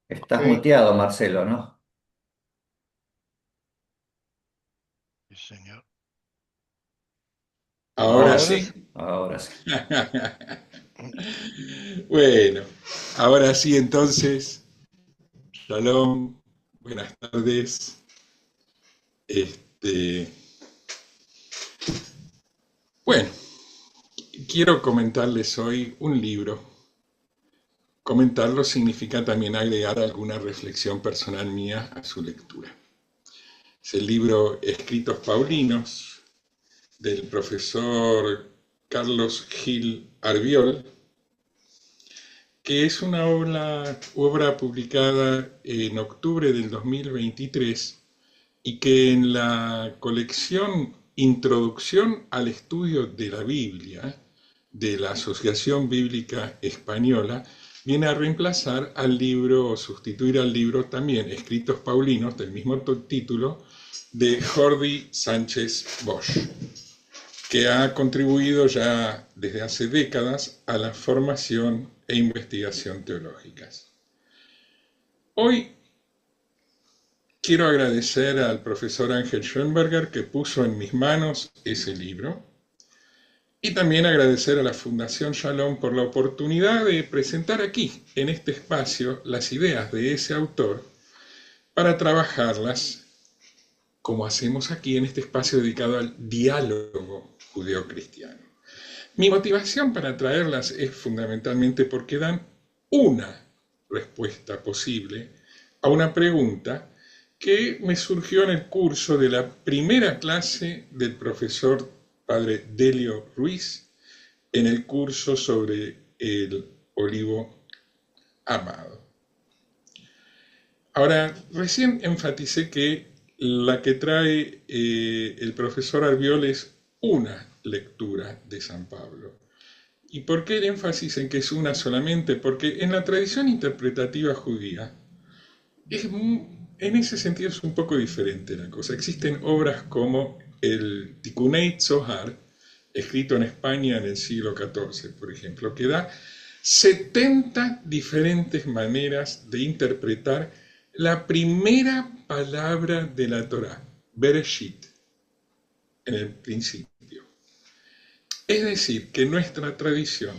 Estás Ok, muteado, Marcelo, ¿no? sí, señor. Ahora Ahora sí. sí, ahora sí. Bueno, ahora sí entonces, shalom, buenas tardes. Este, bueno, quiero comentarles hoy un libro. Comentarlo significa también agregar alguna reflexión personal mía a su lectura. Es el libro Escritos Paulinos del profesor Carlos Gil Arbiol, que es una obra publicada en octubre del 2023 y que en la colección Introducción al Estudio de la Biblia de la Asociación Bíblica Española viene a reemplazar al libro o sustituir al libro también Escritos Paulinos del mismo título de Jordi Sánchez Bosch, que ha contribuido ya desde hace décadas a la formación e investigación teológicas. Hoy quiero agradecer al profesor Ángel Schoenberger que puso en mis manos ese libro y también agradecer a la Fundación Shalom por la oportunidad de presentar aquí, en este espacio, las ideas de ese autor para trabajarlas como hacemos aquí en este espacio dedicado al diálogo judeocristiano. Mi motivación para traerlas es fundamentalmente porque dan una respuesta posible a una pregunta que me surgió en el curso de la primera clase del profesor padre Delio Ruiz en el curso sobre el olivo amado. Ahora, recién enfaticé que la que trae el profesor Arbiol es una lectura de San Pablo. ¿Y por qué el énfasis en que es una solamente? Porque en la tradición interpretativa judía, en ese sentido es un poco diferente la cosa. Existen obras como el Tikunei Zohar, escrito en España en el siglo XIV, por ejemplo, que da 70 diferentes maneras de interpretar la primera palabra de la Torá, Bereshit, en el principio. Es decir, que nuestra tradición,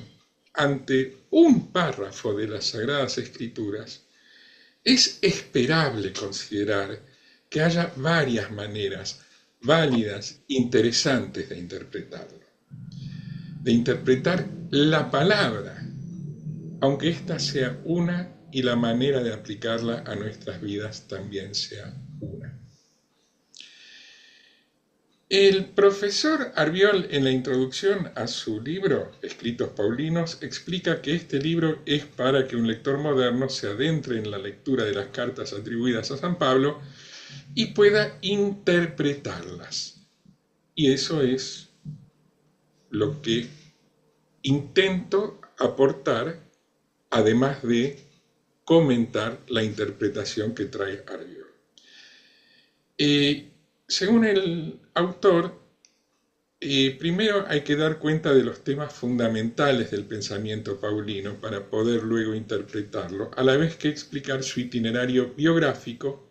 ante un párrafo de las Sagradas Escrituras, es esperable considerar que haya varias maneras válidas, interesantes de interpretar la palabra, aunque ésta sea una y la manera de aplicarla a nuestras vidas también sea una. El profesor Arbiol, en la introducción a su libro Escritos Paulinos, explica que este libro es para que un lector moderno se adentre en la lectura de las cartas atribuidas a San Pablo y pueda interpretarlas. Y eso es lo que intento aportar, además de comentar la interpretación que trae Arbiol. Según el autor, primero hay que dar cuenta de los temas fundamentales del pensamiento paulino para poder luego interpretarlo, a la vez que explicar su itinerario biográfico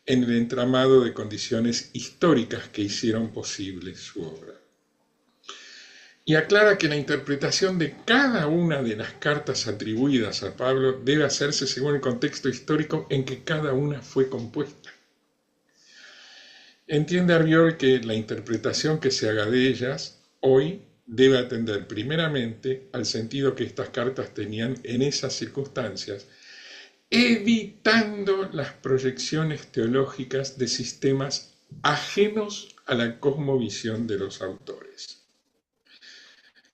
en el entramado de condiciones históricas que hicieron posible su obra. Y aclara que la interpretación de cada una de las cartas atribuidas a Pablo debe hacerse según el contexto histórico en que cada una fue compuesta. Entiende Arbiol que la interpretación que se haga de ellas hoy debe atender primeramente al sentido que estas cartas tenían en esas circunstancias, evitando las proyecciones teológicas de sistemas ajenos a la cosmovisión de los autores.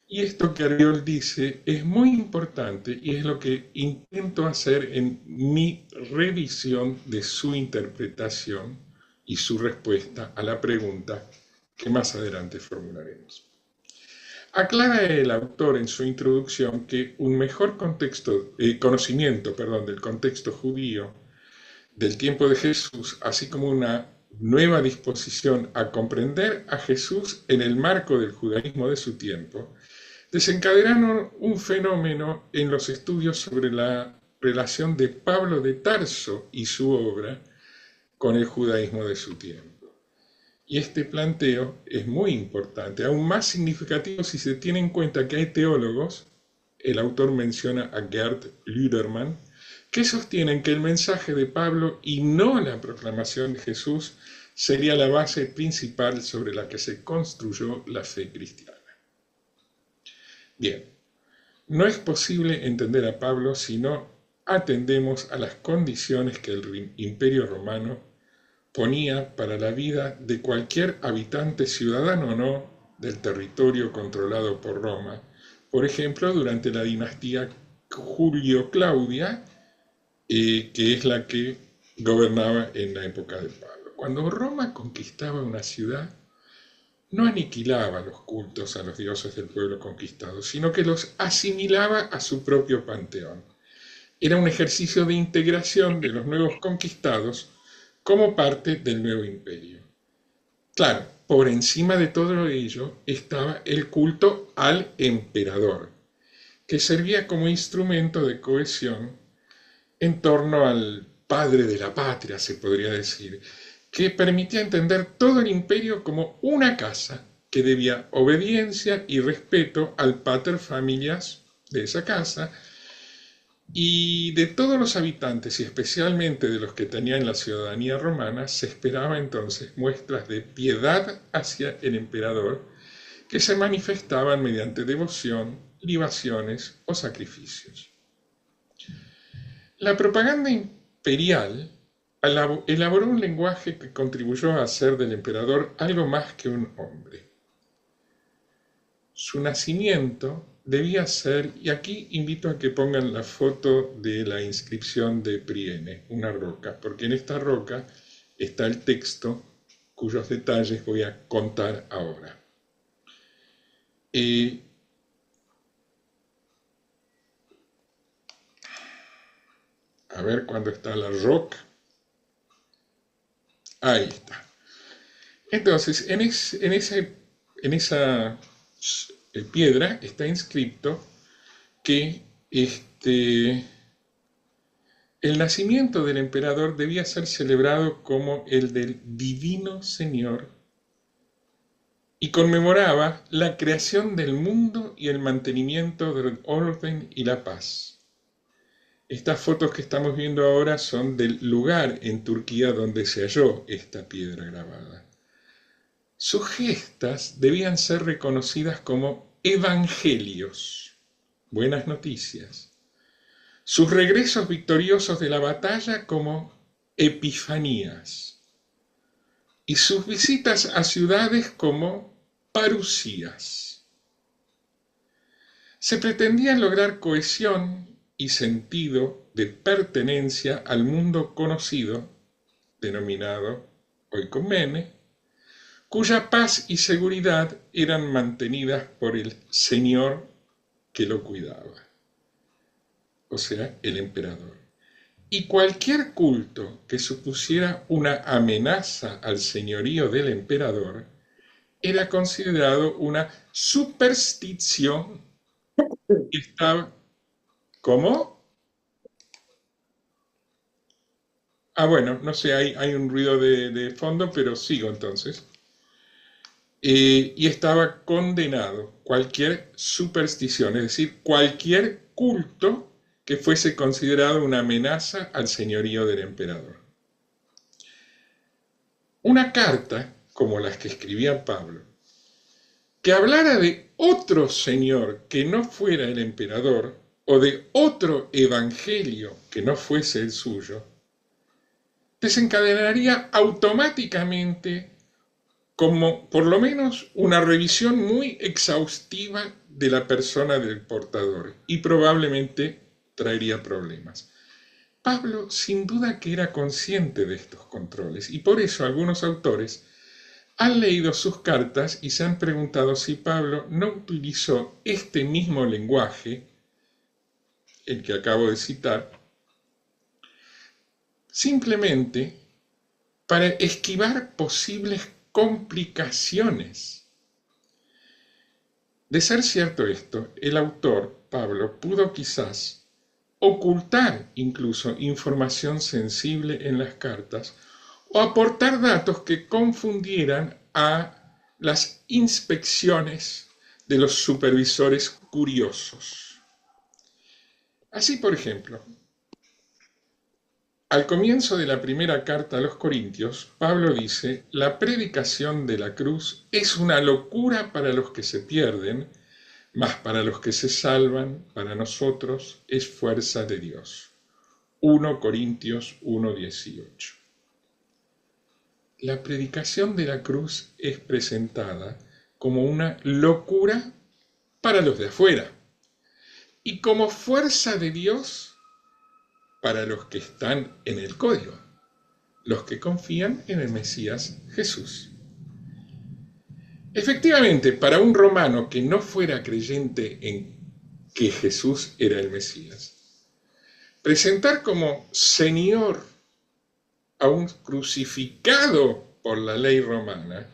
Y esto que Arbiol dice es muy importante y es lo que intento hacer en mi revisión de su interpretación y su respuesta a la pregunta que más adelante formularemos. Aclara el autor en su introducción que un mejor conocimiento del contexto judío del tiempo de Jesús, así como una nueva disposición a comprender a Jesús en el marco del judaísmo de su tiempo, desencadenaron un fenómeno en los estudios sobre la relación de Pablo de Tarso y su obra con el judaísmo de su tiempo. Y este planteo es muy importante, aún más significativo si se tiene en cuenta que hay teólogos, el autor menciona a Gerd Lüdermann, que sostienen que el mensaje de Pablo y no la proclamación de Jesús sería la base principal sobre la que se construyó la fe cristiana. Bien, no es posible entender a Pablo si no atendemos a las condiciones que el Imperio Romano ponía para la vida de cualquier habitante, ciudadano o no, del territorio controlado por Roma, por ejemplo, durante la dinastía Julio-Claudia, que es la que gobernaba en la época de Pablo. Cuando Roma conquistaba una ciudad, no aniquilaba los cultos a los dioses del pueblo conquistado, sino que los asimilaba a su propio panteón. Era un ejercicio de integración de los nuevos conquistados como parte del nuevo imperio. Claro, por encima de todo ello estaba el culto al emperador, que servía como instrumento de cohesión en torno al padre de la patria, se podría decir, que permitía entender todo el imperio como una casa que debía obediencia y respeto al pater familias de esa casa y de todos los habitantes y especialmente de los que tenían la ciudadanía romana se esperaba entonces muestras de piedad hacia el emperador que se manifestaban mediante devoción, libaciones o sacrificios. La propaganda imperial elaboró un lenguaje que contribuyó a hacer del emperador algo más que un hombre. Su nacimiento debía ser, y aquí invito a que pongan la foto de la inscripción de Priene, una roca, porque en esta roca está el texto cuyos detalles voy a contar ahora. A ver cuándo está la roca. Ahí está. Entonces, en esa piedra está inscrito que el nacimiento del emperador debía ser celebrado como el del Divino Señor y conmemoraba la creación del mundo y el mantenimiento del orden y la paz. Estas fotos que estamos viendo ahora son del lugar en Turquía donde se halló esta piedra grabada. Sus gestas debían ser reconocidas como evangelios, buenas noticias. Sus regresos victoriosos de la batalla como epifanías. Y sus visitas a ciudades como parusías. Se pretendía lograr cohesión y sentido de pertenencia al mundo conocido, denominado oikomene, cuya paz y seguridad eran mantenidas por el Señor que lo cuidaba, o sea, el emperador. Y cualquier culto que supusiera una amenaza al señorío del emperador era considerado una superstición que estaba... ¿Cómo? Bueno, no sé, hay un ruido de fondo, pero sigo entonces. Y estaba condenado cualquier superstición, es decir, cualquier culto que fuese considerado una amenaza al señorío del emperador. Una carta, como las que escribía Pablo, que hablara de otro señor que no fuera el emperador, o de otro evangelio que no fuese el suyo, desencadenaría automáticamente como por lo menos una revisión muy exhaustiva de la persona del portador y probablemente traería problemas. Pablo sin duda que era consciente de estos controles y por eso algunos autores han leído sus cartas y se han preguntado si Pablo no utilizó este mismo lenguaje, el que acabo de citar, simplemente para esquivar posibles complicaciones. De ser cierto esto, el autor, Pablo, pudo quizás ocultar incluso información sensible en las cartas o aportar datos que confundieran a las inspecciones de los supervisores curiosos. Así, por ejemplo, al comienzo de la primera carta a los Corintios, Pablo dice: la predicación de la cruz es una locura para los que se pierden, mas para los que se salvan, para nosotros es fuerza de Dios. 1 Corintios 1:18. La predicación de la cruz es presentada como una locura para los de afuera y como fuerza de Dios para los que están en el código, los que confían en el Mesías Jesús. Efectivamente, para un romano que no fuera creyente en que Jesús era el Mesías, presentar como Señor a un crucificado por la ley romana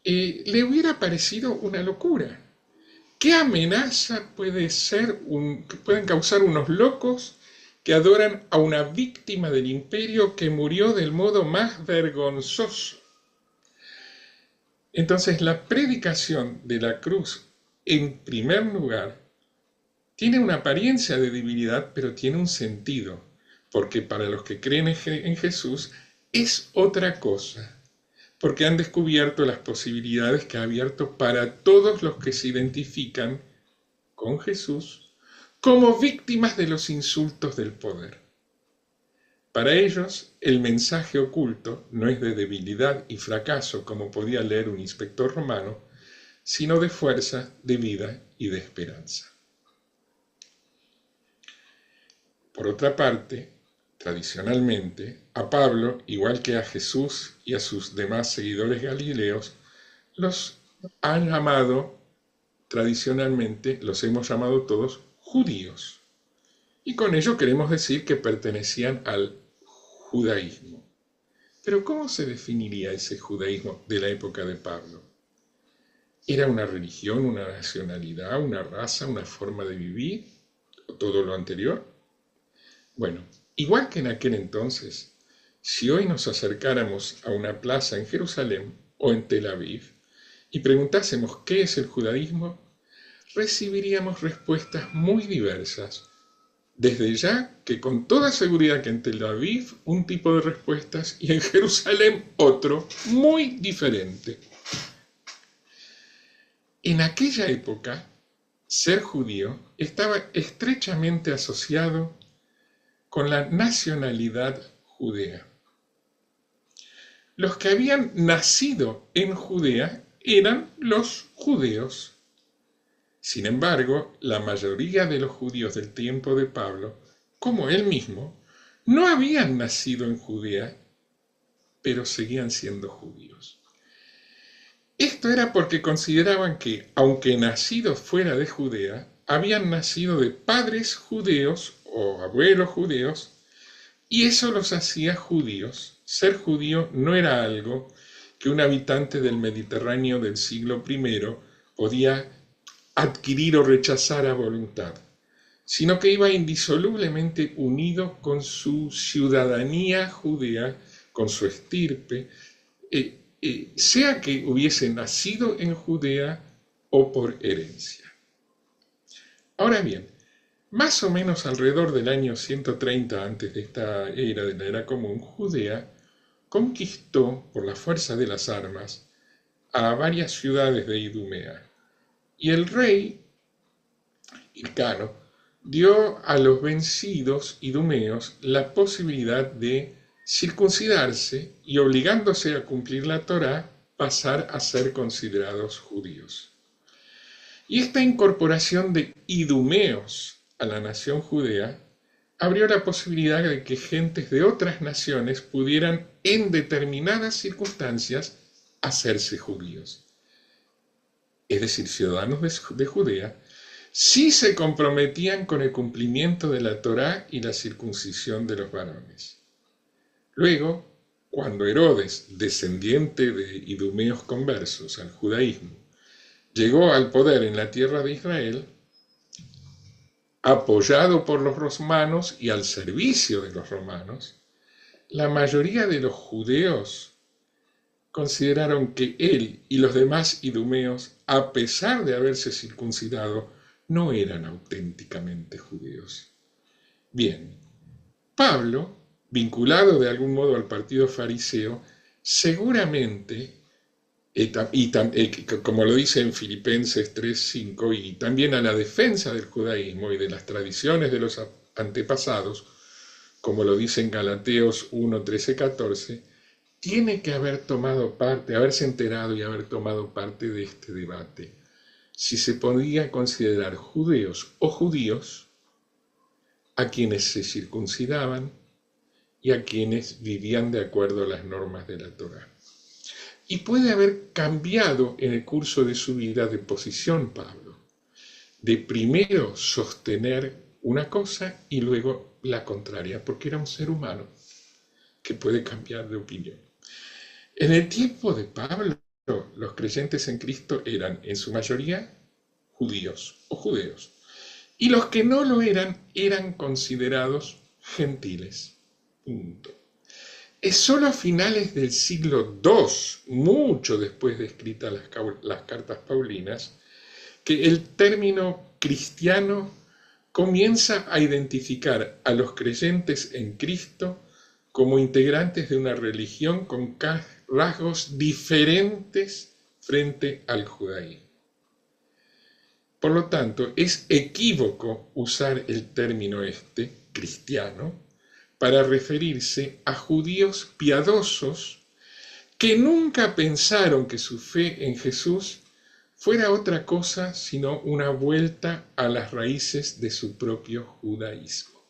le hubiera parecido una locura. ¿Qué amenaza que pueden causar unos locos que adoran a una víctima del imperio que murió del modo más vergonzoso? Entonces, la predicación de la cruz, en primer lugar, tiene una apariencia de debilidad, pero tiene un sentido, porque para los que creen en Jesús es otra cosa, porque han descubierto las posibilidades que ha abierto para todos los que se identifican con Jesús como víctimas de los insultos del poder. Para ellos, el mensaje oculto no es de debilidad y fracaso, como podía leer un inspector romano, sino de fuerza, de vida y de esperanza. Por otra parte, tradicionalmente, a Pablo, igual que a Jesús y a sus demás seguidores galileos, los han llamado, tradicionalmente, los hemos llamado todos judíos. Y con ello queremos decir que pertenecían al judaísmo. Pero ¿cómo se definiría ese judaísmo de la época de Pablo? ¿Era una religión, una nacionalidad, una raza, una forma de vivir? ¿O todo lo anterior? Bueno, igual que en aquel entonces, si hoy nos acercáramos a una plaza en Jerusalén o en Tel Aviv y preguntásemos qué es el judaísmo, recibiríamos respuestas muy diversas. Desde ya que con toda seguridad que en Tel Aviv un tipo de respuestas y en Jerusalén otro, muy diferente. En aquella época, ser judío estaba estrechamente asociado con la nacionalidad judea. Los que habían nacido en Judea eran los judeos. Sin embargo, la mayoría de los judíos del tiempo de Pablo, como él mismo, no habían nacido en Judea, pero seguían siendo judíos. Esto era porque consideraban que, aunque nacidos fuera de Judea, habían nacido de padres judíos o abuelos judíos, y eso los hacía judíos. Ser judío no era algo que un habitante del Mediterráneo del siglo I podía adquirir o rechazar a voluntad, sino que iba indisolublemente unido con su ciudadanía judea, con su estirpe, sea que hubiese nacido en Judea o por herencia. Ahora bien, más o menos alrededor del año 130 antes de esta era, de la era común, Judea conquistó por la fuerza de las armas a varias ciudades de Idumea. Y el rey Hircano dio a los vencidos idumeos la posibilidad de circuncidarse y, obligándose a cumplir la Torá, pasar a ser considerados judíos. Y esta incorporación de idumeos a la nación judea abrió la posibilidad de que gentes de otras naciones pudieran, en determinadas circunstancias, hacerse judíos. Es decir, ciudadanos de Judea, si se comprometían con el cumplimiento de la Torá y la circuncisión de los varones. Luego, cuando Herodes, descendiente de idumeos conversos al judaísmo, llegó al poder en la tierra de Israel, apoyado por los romanos y al servicio de los romanos, la mayoría de los judíos consideraron que él y los demás idumeos, a pesar de haberse circuncidado, no eran auténticamente judíos. Bien, Pablo, vinculado de algún modo al partido fariseo, seguramente, como lo dice en Filipenses 3:5, y también a la defensa del judaísmo y de las tradiciones de los antepasados, como lo dice en Galateos 1:13-14, tiene que haber tomado parte, haberse enterado y haber tomado parte de este debate. Si se podía considerar judíos o judíos a quienes se circuncidaban y a quienes vivían de acuerdo a las normas de la Torá. Y puede haber cambiado en el curso de su vida de posición Pablo, de primero sostener una cosa y luego la contraria, porque era un ser humano que puede cambiar de opinión. En el tiempo de Pablo, los creyentes en Cristo eran en su mayoría judíos o judeos, y los que no lo eran considerados gentiles. Punto. Es solo a finales del siglo II, mucho después de escritas las cartas paulinas, que el término cristiano comienza a identificar a los creyentes en Cristo como integrantes de una religión con rasgos diferentes frente al judaísmo. Por lo tanto, es equívoco usar el término cristiano, para referirse a judíos piadosos que nunca pensaron que su fe en Jesús fuera otra cosa sino una vuelta a las raíces de su propio judaísmo.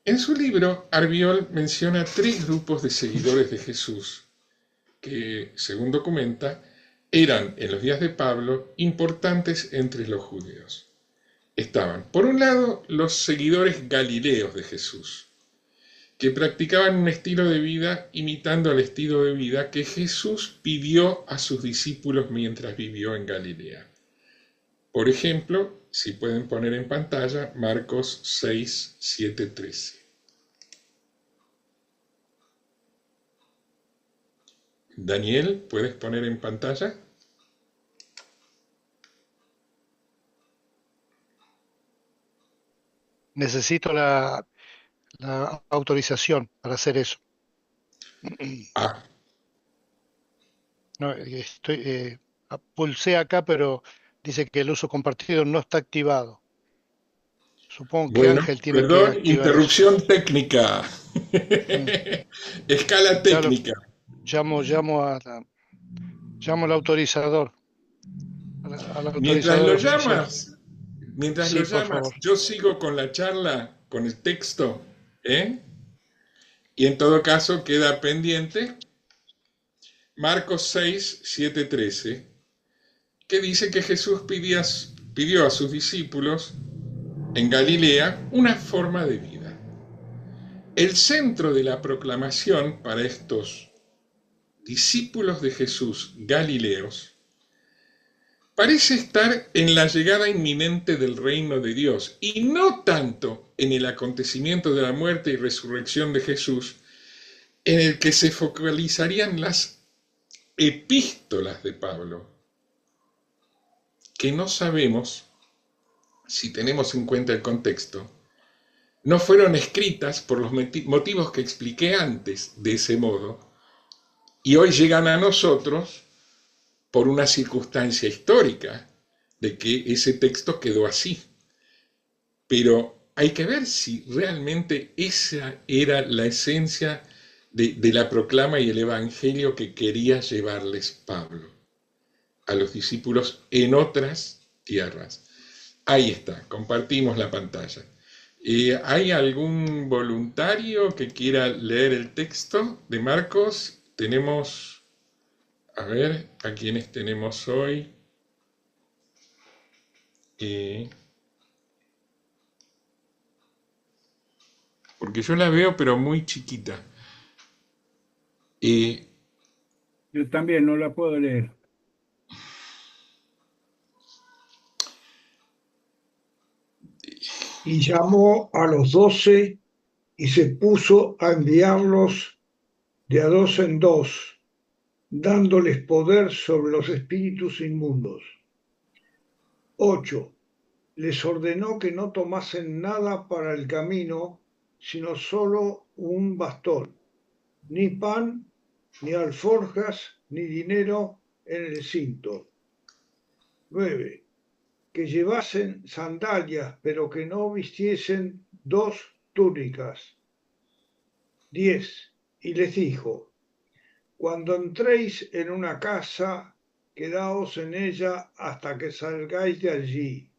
En su libro, Arbiol menciona 3 grupos de seguidores de Jesús que, según documenta, eran en los días de Pablo importantes entre los judíos. Estaban, por un lado, los seguidores galileos de Jesús, que practicaban un estilo de vida imitando el estilo de vida que Jesús pidió a sus discípulos mientras vivió en Galilea. Por ejemplo, si pueden poner en pantalla, Marcos 6, 7, 13. Daniel, ¿puedes poner en pantalla? Necesito la autorización para hacer eso. Ah, No, pulsé acá, pero dice que el uso compartido no está activado. Supongo que bueno, Ángel tiene que perdón, activar eso. interrupción técnica. Escala Ya lo técnica. llamo al autorizador, al Mientras autorizador lo oficial. llamas, Mientras lo Sí, por llamas, favor. yo sigo con la charla, con el texto, ¿eh? Y en todo caso queda pendiente Marcos 6, 7, 13, que dice que Jesús pidió a sus discípulos en Galilea una forma de vida. El centro de la proclamación para estos discípulos de Jesús galileos parece estar en la llegada inminente del reino de Dios y no tanto en el acontecimiento de la muerte y resurrección de Jesús, en el que se focalizarían las epístolas de Pablo, que no sabemos, si tenemos en cuenta el contexto, no fueron escritas por los motivos que expliqué antes de ese modo, y hoy llegan a nosotros por una circunstancia histórica de que ese texto quedó así. Pero hay que ver si realmente esa era la esencia de la proclama y el evangelio que quería llevarles Pablo a los discípulos en otras tierras. Ahí está, compartimos la pantalla. ¿Hay algún voluntario que quiera leer el texto de Marcos? Tenemos, a ver, ¿a quiénes tenemos hoy? Porque yo la veo pero muy chiquita. Yo también no la puedo leer. y llamó a los 12 y se puso a enviarlos de a dos en dos, dándoles poder sobre los espíritus inmundos. 8. Les ordenó que no tomasen nada para el camino, sino solo un bastón, ni pan, ni alforjas, ni dinero en el cinto. 9. Que llevasen sandalias, pero que no vistiesen 2 túnicas. 10. Y les dijo: cuando entréis en una casa, quedaos en ella hasta que salgáis de allí.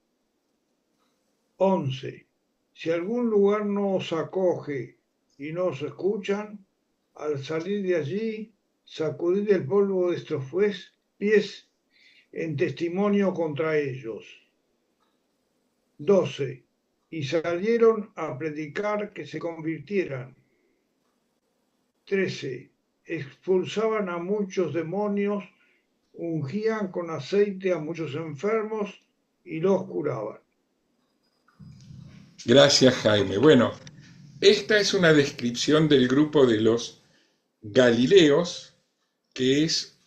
11. Si algún lugar no os acoge y no os escuchan, al salir de allí, sacudid el polvo de vuestros pies en testimonio contra ellos. 12. Y salieron a predicar que se convirtieran. 13. Expulsaban a muchos demonios, ungían con aceite a muchos enfermos y los curaban. Gracias, Jaime. Bueno, esta es una descripción del grupo de los Galileos, que es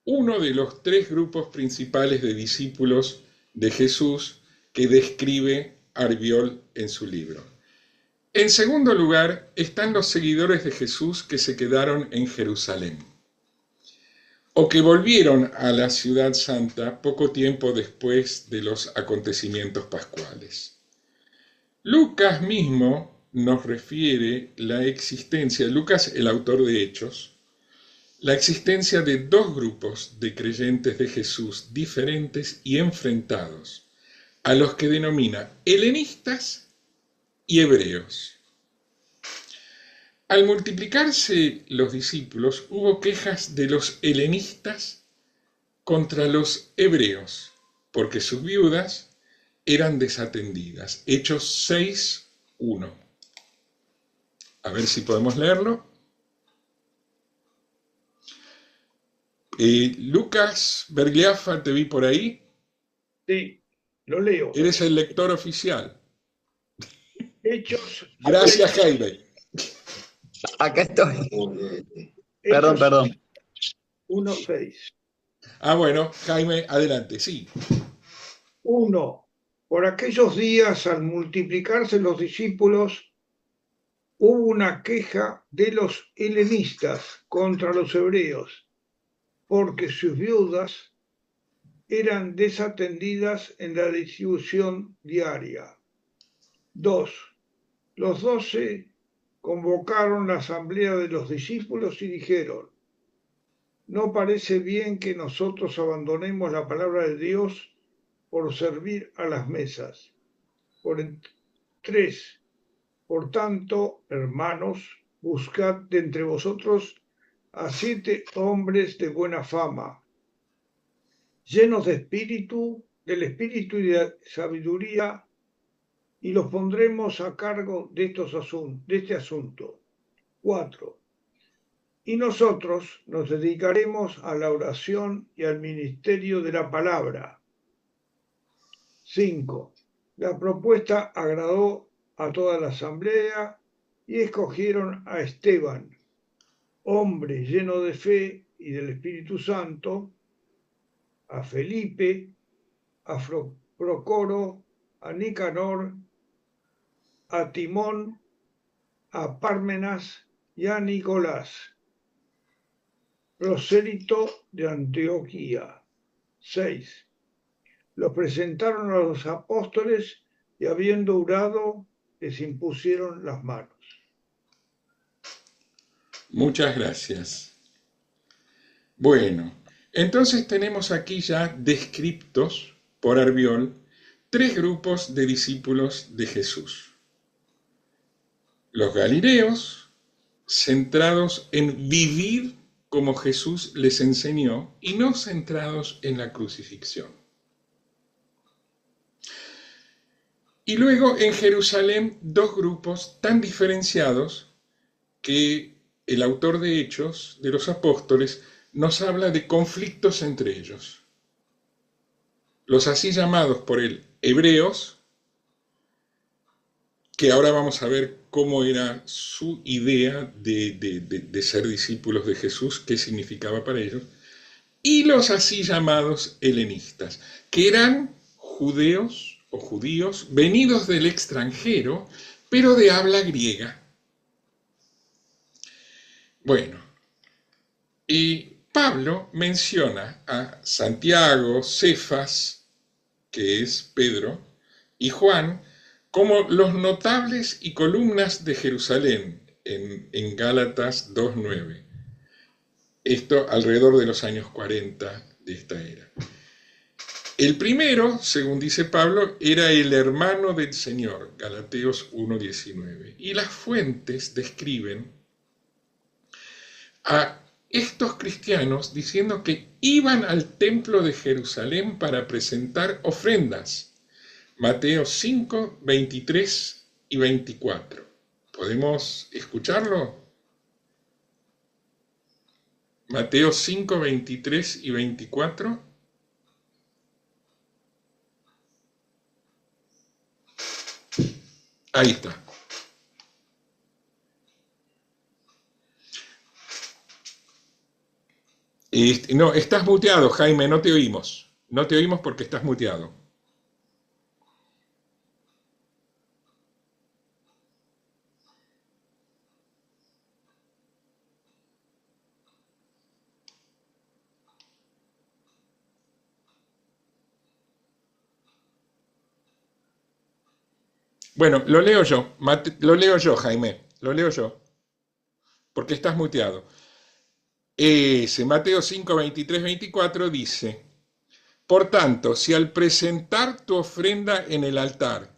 uno de los 3 grupos principales de discípulos de Jesús que describe Arbiol en su libro. En segundo lugar, están los seguidores de Jesús que se quedaron en Jerusalén, o que volvieron a la ciudad santa poco tiempo después de los acontecimientos pascuales. Lucas mismo nos refiere la existencia, Lucas, el autor de Hechos, la existencia de 2 grupos de creyentes de Jesús diferentes y enfrentados, a los que denomina helenistas y hebreos. Al multiplicarse los discípulos, hubo quejas de los helenistas contra los hebreos, porque sus viudas eran desatendidas. Hechos 6:1. A ver si podemos leerlo. Lucas Bergliafa, te vi por ahí. Sí, lo leo. Eres el lector oficial. Hechos. Gracias, Jaime. Acá estoy. Hechos Perdón. 1:6. Bueno, Jaime, adelante, sí. 1. Por aquellos días, al multiplicarse los discípulos, hubo una queja de los helenistas contra los hebreos, porque sus viudas eran desatendidas en la distribución diaria. 2. Los 12 convocaron la asamblea de los discípulos y dijeron: no parece bien que nosotros abandonemos la palabra de Dios por servir a las mesas. 3. Por tanto, hermanos, buscad de entre vosotros a 7 hombres de buena fama, llenos del espíritu y de sabiduría, y los pondremos a cargo de este asunto. 4. Y nosotros nos dedicaremos a la oración y al ministerio de la palabra. 5. La propuesta agradó a toda la asamblea y escogieron a Esteban, hombre lleno de fe y del Espíritu Santo, a Felipe, a Procoro, a Nicanor, a Timón, a Pármenas y a Nicolás, prosélito de Antioquía. 6. Los presentaron a los apóstoles y, habiendo orado, les impusieron las manos. Muchas gracias. Bueno, entonces tenemos aquí ya descriptos por Arbiol 3 grupos de discípulos de Jesús. Los galileos, centrados en vivir como Jesús les enseñó y no centrados en la crucifixión. Y luego en Jerusalén 2 grupos tan diferenciados que el autor de Hechos de los Apóstoles nos habla de conflictos entre ellos. Los así llamados por él hebreos que ahora vamos a ver cómo era su idea de ser discípulos de Jesús, qué significaba para ellos, y los así llamados helenistas, que eran judeos o judíos venidos del extranjero, pero de habla griega. Bueno, y Pablo menciona a Santiago, Cefas, que es Pedro, y Juan, como los notables y columnas de Jerusalén, en Gálatas 2:9. Esto alrededor de los años 40 de esta era. El primero, según dice Pablo, era el hermano del Señor, Galateos 1:19. Y las fuentes describen a estos cristianos diciendo que iban al templo de Jerusalén para presentar ofrendas. Mateo 5, 23 y 24. ¿Podemos escucharlo? Mateo 5, 23 y 24. Ahí está. No, estás muteado, Jaime, no te oímos. No te oímos porque estás muteado. Bueno, lo leo yo, Jaime, lo leo yo, porque estás muteado. Mateo 5, 23, 24 dice: por tanto, si al presentar tu ofrenda en el altar,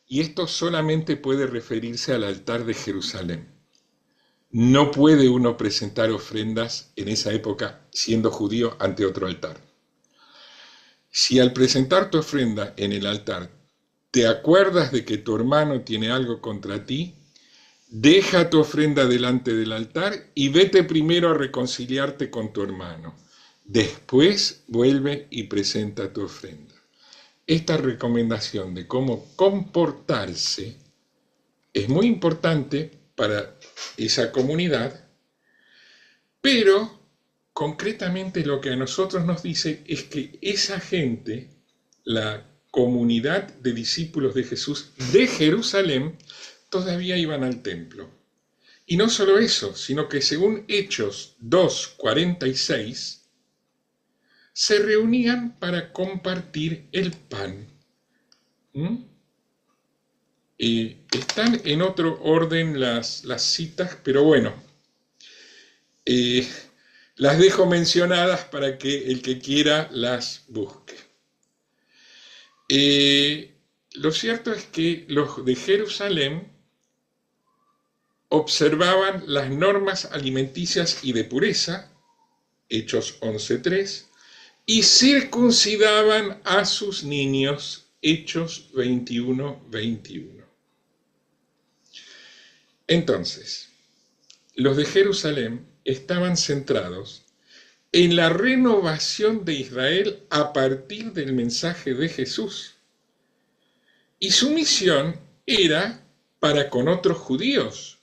y esto solamente puede referirse al altar de Jerusalén, no puede uno presentar ofrendas en esa época siendo judío ante otro altar. Si al presentar tu ofrenda en el altar te acuerdas de que tu hermano tiene algo contra ti, deja tu ofrenda delante del altar y vete primero a reconciliarte con tu hermano. Después vuelve y presenta tu ofrenda. Esta recomendación de cómo comportarse es muy importante para esa comunidad, pero concretamente lo que a nosotros nos dice es que esa gente, la comunidad de discípulos de Jesús de Jerusalén, todavía iban al templo. Y no solo eso, sino que según Hechos 2:46, se reunían para compartir el pan. Están en otro orden las citas, pero bueno, las dejo mencionadas para que el que quiera las busque. Lo cierto es que los de Jerusalén observaban las normas alimenticias y de pureza, Hechos 11:3, y circuncidaban a sus niños, Hechos 21:21. Entonces, los de Jerusalén estaban centrados en la renovación de Israel a partir del mensaje de Jesús. Y su misión era para con otros judíos.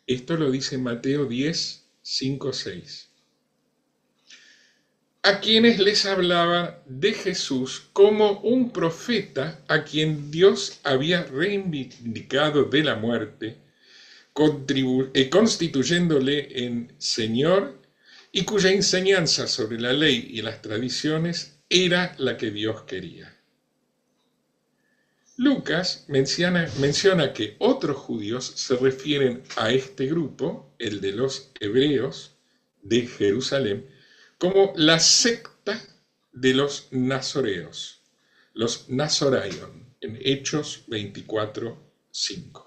Esto lo dice Mateo 10, 5, 6. A quienes les hablaba de Jesús como un profeta a quien Dios había reivindicado de la muerte, constituyéndole en Señor, y cuya enseñanza sobre la ley y las tradiciones era la que Dios quería. Lucas menciona que otros judíos se refieren a este grupo, el de los hebreos de Jerusalén, como la secta de los nazoreos, los Nazoraion, en Hechos 24:5.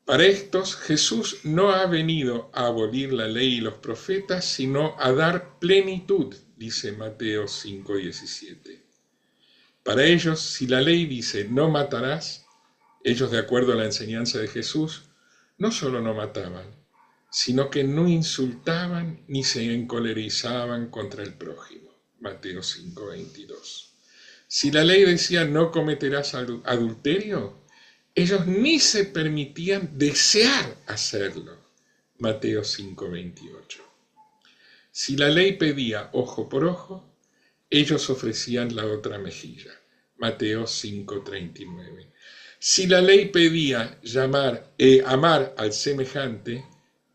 Para estos, Jesús no ha venido a abolir la ley y los profetas, sino a dar plenitud, dice Mateo 5:17. Para ellos, si la ley dice no matarás, ellos, de acuerdo a la enseñanza de Jesús, no solo no mataban, sino que no insultaban ni se encolerizaban contra el prójimo. Mateo 5:22. Si la ley decía no cometerás adulterio, ellos ni se permitían desear hacerlo. Mateo 5:28. Si la ley pedía ojo por ojo, ellos ofrecían la otra mejilla. Mateo 5:39. Si la ley pedía amar al semejante,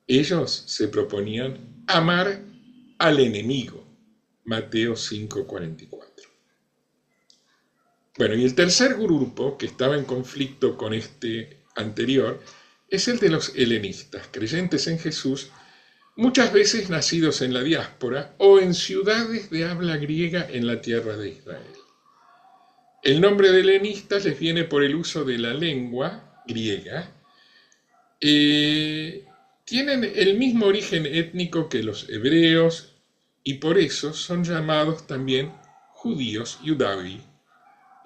ellos se proponían amar al enemigo. Mateo 5:44. Bueno, y el tercer grupo que estaba en conflicto con este anterior es el de los helenistas, creyentes en Jesús, muchas veces nacidos en la diáspora o en ciudades de habla griega en la tierra de Israel. El nombre de helenistas les viene por el uso de la lengua griega. Tienen el mismo origen étnico que los hebreos y por eso son llamados también judíos, Yudavi,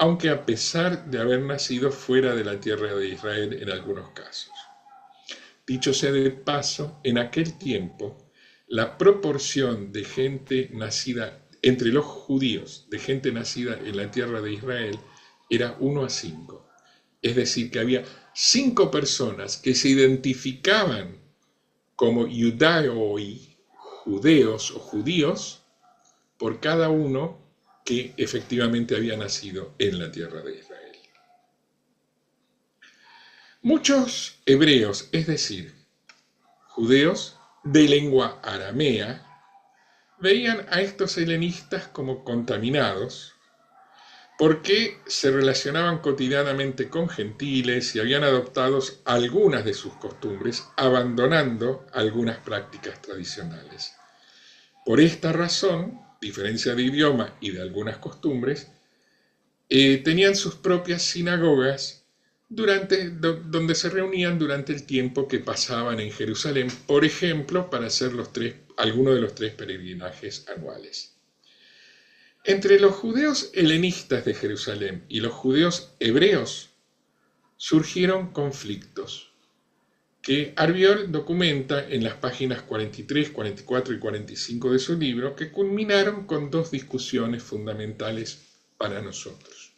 aunque a pesar de haber nacido fuera de la tierra de Israel en algunos casos. Dicho sea de paso, en aquel tiempo, la proporción de gente nacida entre los judíos, de gente nacida en la tierra de Israel, era 1:5. Es decir, que había 5 personas que se identificaban como judaoi, judeos o judíos, por cada uno que efectivamente había nacido en la tierra de Israel. Muchos hebreos, es decir, judíos de lengua aramea, veían a estos helenistas como contaminados porque se relacionaban cotidianamente con gentiles y habían adoptado algunas de sus costumbres, abandonando algunas prácticas tradicionales. Por esta razón, diferencia de idioma y de algunas costumbres, tenían sus propias sinagogas donde se reunían durante el tiempo que pasaban en Jerusalén, por ejemplo, para hacer algunos de los 3 peregrinajes anuales. Entre los judíos helenistas de Jerusalén y los judíos hebreos surgieron conflictos que Arbiol documenta en las páginas 43, 44 y 45 de su libro, que culminaron con 2 discusiones fundamentales para nosotros.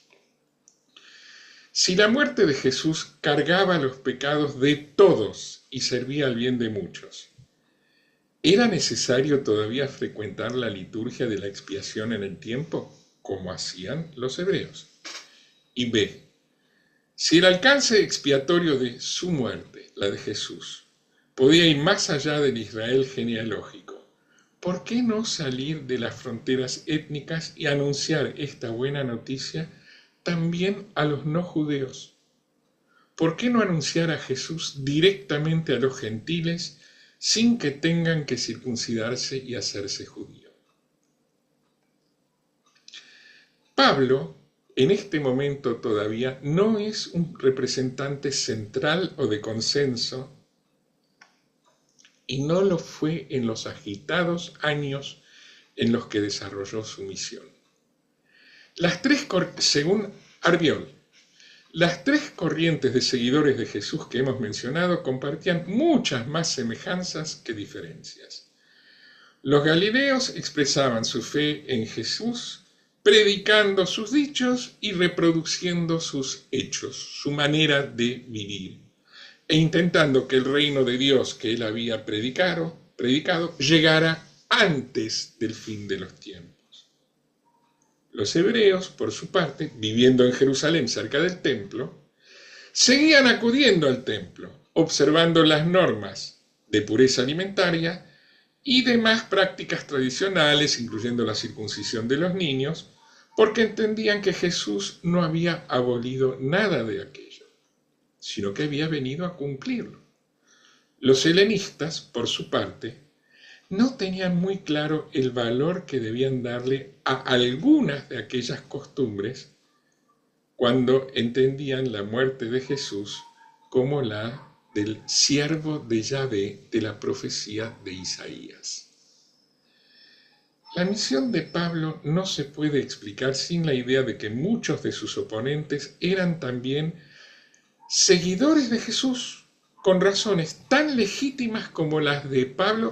Si la muerte de Jesús cargaba los pecados de todos y servía al bien de muchos, ¿era necesario todavía frecuentar la liturgia de la expiación en el tiempo, como hacían los hebreos? Y B, si el alcance expiatorio de su muerte, la de Jesús, podía ir más allá del Israel genealógico, ¿por qué no salir de las fronteras étnicas y anunciar esta buena noticia también a los no judíos? ¿Por qué no anunciar a Jesús directamente a los gentiles sin que tengan que circuncidarse y hacerse judío? Pablo, en este momento todavía, no es un representante central o de consenso, y no lo fue en los agitados años en los que desarrolló su misión. Según Arbiol, las 3 corrientes de seguidores de Jesús que hemos mencionado compartían muchas más semejanzas que diferencias. Los galileos expresaban su fe en Jesús predicando sus dichos y reproduciendo sus hechos, su manera de vivir, e intentando que el reino de Dios que él había predicado llegara antes del fin de los tiempos. Los hebreos, por su parte, viviendo en Jerusalén cerca del templo, seguían acudiendo al templo, observando las normas de pureza alimentaria y demás prácticas tradicionales, incluyendo la circuncisión de los niños, porque entendían que Jesús no había abolido nada de aquello, sino que había venido a cumplirlo. Los helenistas, por su parte, no tenían muy claro el valor que debían darle a algunas de aquellas costumbres cuando entendían la muerte de Jesús como la del siervo de Yahvé de la profecía de Isaías. La misión de Pablo no se puede explicar sin la idea de que muchos de sus oponentes eran también seguidores de Jesús, con razones tan legítimas como las de Pablo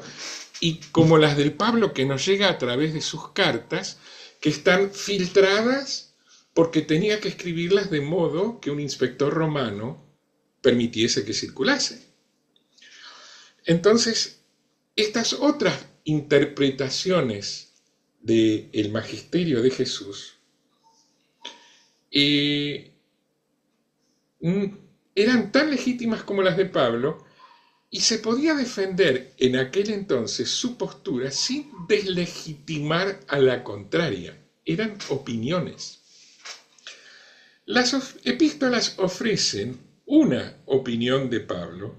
y como las del Pablo que nos llega a través de sus cartas, que están filtradas porque tenía que escribirlas de modo que un inspector romano permitiese que circulase. Entonces, estas otras interpretaciones del magisterio de Jesús eran tan legítimas como las de Pablo, y se podía defender en aquel entonces su postura sin deslegitimar a la contraria. Eran opiniones. Las epístolas ofrecen una opinión de Pablo,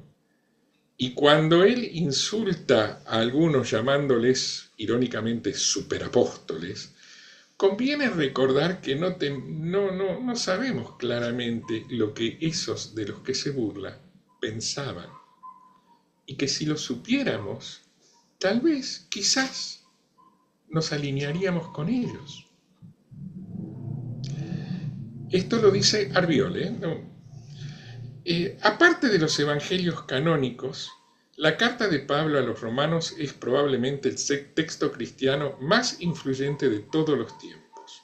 y cuando él insulta a algunos llamándoles irónicamente superapóstoles, conviene recordar que no sabemos claramente lo que esos de los que se burla pensaban, y que si lo supiéramos, tal vez, quizás, nos alinearíamos con ellos. Esto lo dice Arbiol. Aparte de los evangelios canónicos, la carta de Pablo a los romanos es probablemente el texto cristiano más influyente de todos los tiempos.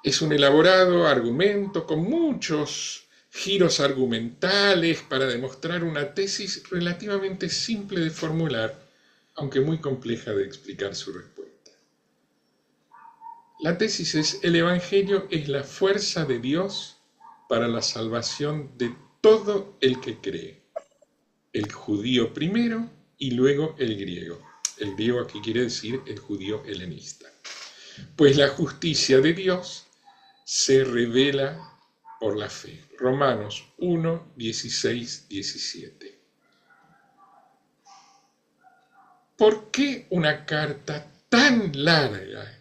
Es un elaborado argumento con muchos giros argumentales para demostrar una tesis relativamente simple de formular, aunque muy compleja de explicar su respuesta. La tesis es: el Evangelio es la fuerza de Dios para la salvación de todo el que cree, el judío primero y luego el griego. El griego aquí quiere decir el judío helenista. Pues la justicia de Dios se revela por la fe. Romanos 1, 16, 17. ¿Por qué una carta tan larga?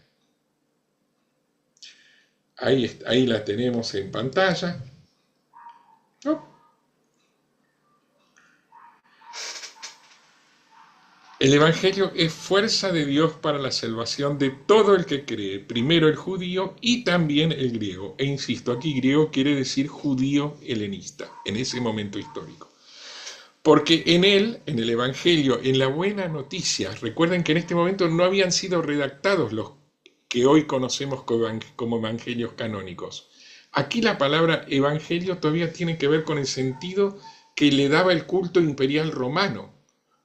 Ahí la tenemos en pantalla. ¿No? El Evangelio es fuerza de Dios para la salvación de todo el que cree, primero el judío y también el griego. E insisto, aquí griego quiere decir judío helenista, en ese momento histórico. Porque en él, en el Evangelio, en la buena noticia, recuerden que en este momento no habían sido redactados los que hoy conocemos como evangelios canónicos. Aquí la palabra evangelio todavía tiene que ver con el sentido que le daba el culto imperial romano,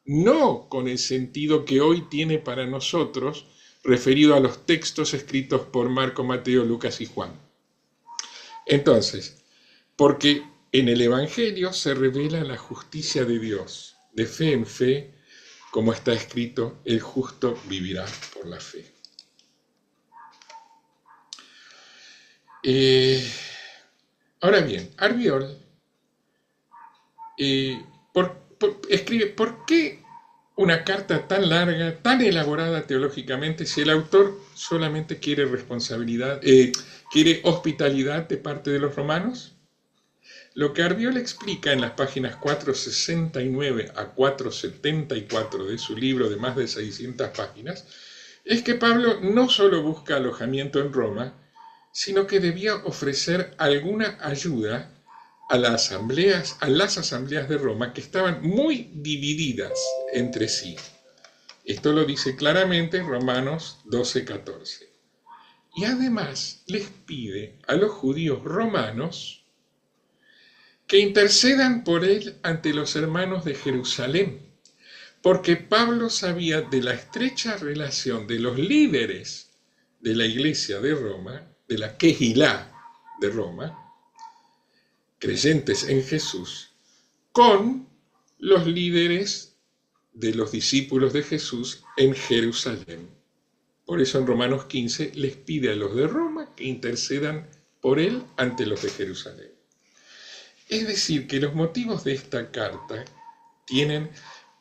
no con el sentido que hoy tiene para nosotros referido a los textos escritos por Marco, Mateo, Lucas y Juan. Entonces, porque en el Evangelio se revela la justicia de Dios, de fe en fe, como está escrito, el justo vivirá por la fe. Ahora bien, Arbiol escribe: ¿por qué una carta tan larga, tan elaborada teológicamente, si el autor solamente quiere quiere hospitalidad de parte de los romanos? Lo que Arbiol explica en las páginas 469 a 474 de su libro de más de 600 páginas es que Pablo no solo busca alojamiento en Roma, sino que debía ofrecer alguna ayuda a las asambleas de Roma, que estaban muy divididas entre sí. Esto lo dice claramente Romanos 12:14. Y además les pide a los judíos romanos que intercedan por él ante los hermanos de Jerusalén, porque Pablo sabía de la estrecha relación de los líderes de la iglesia de Roma, de la Kehilá de Roma, creyentes en Jesús, con los líderes de los discípulos de Jesús en Jerusalén. Por eso en Romanos 15 les pide a los de Roma que intercedan por él ante los de Jerusalén. Es decir, que los motivos de esta carta tienen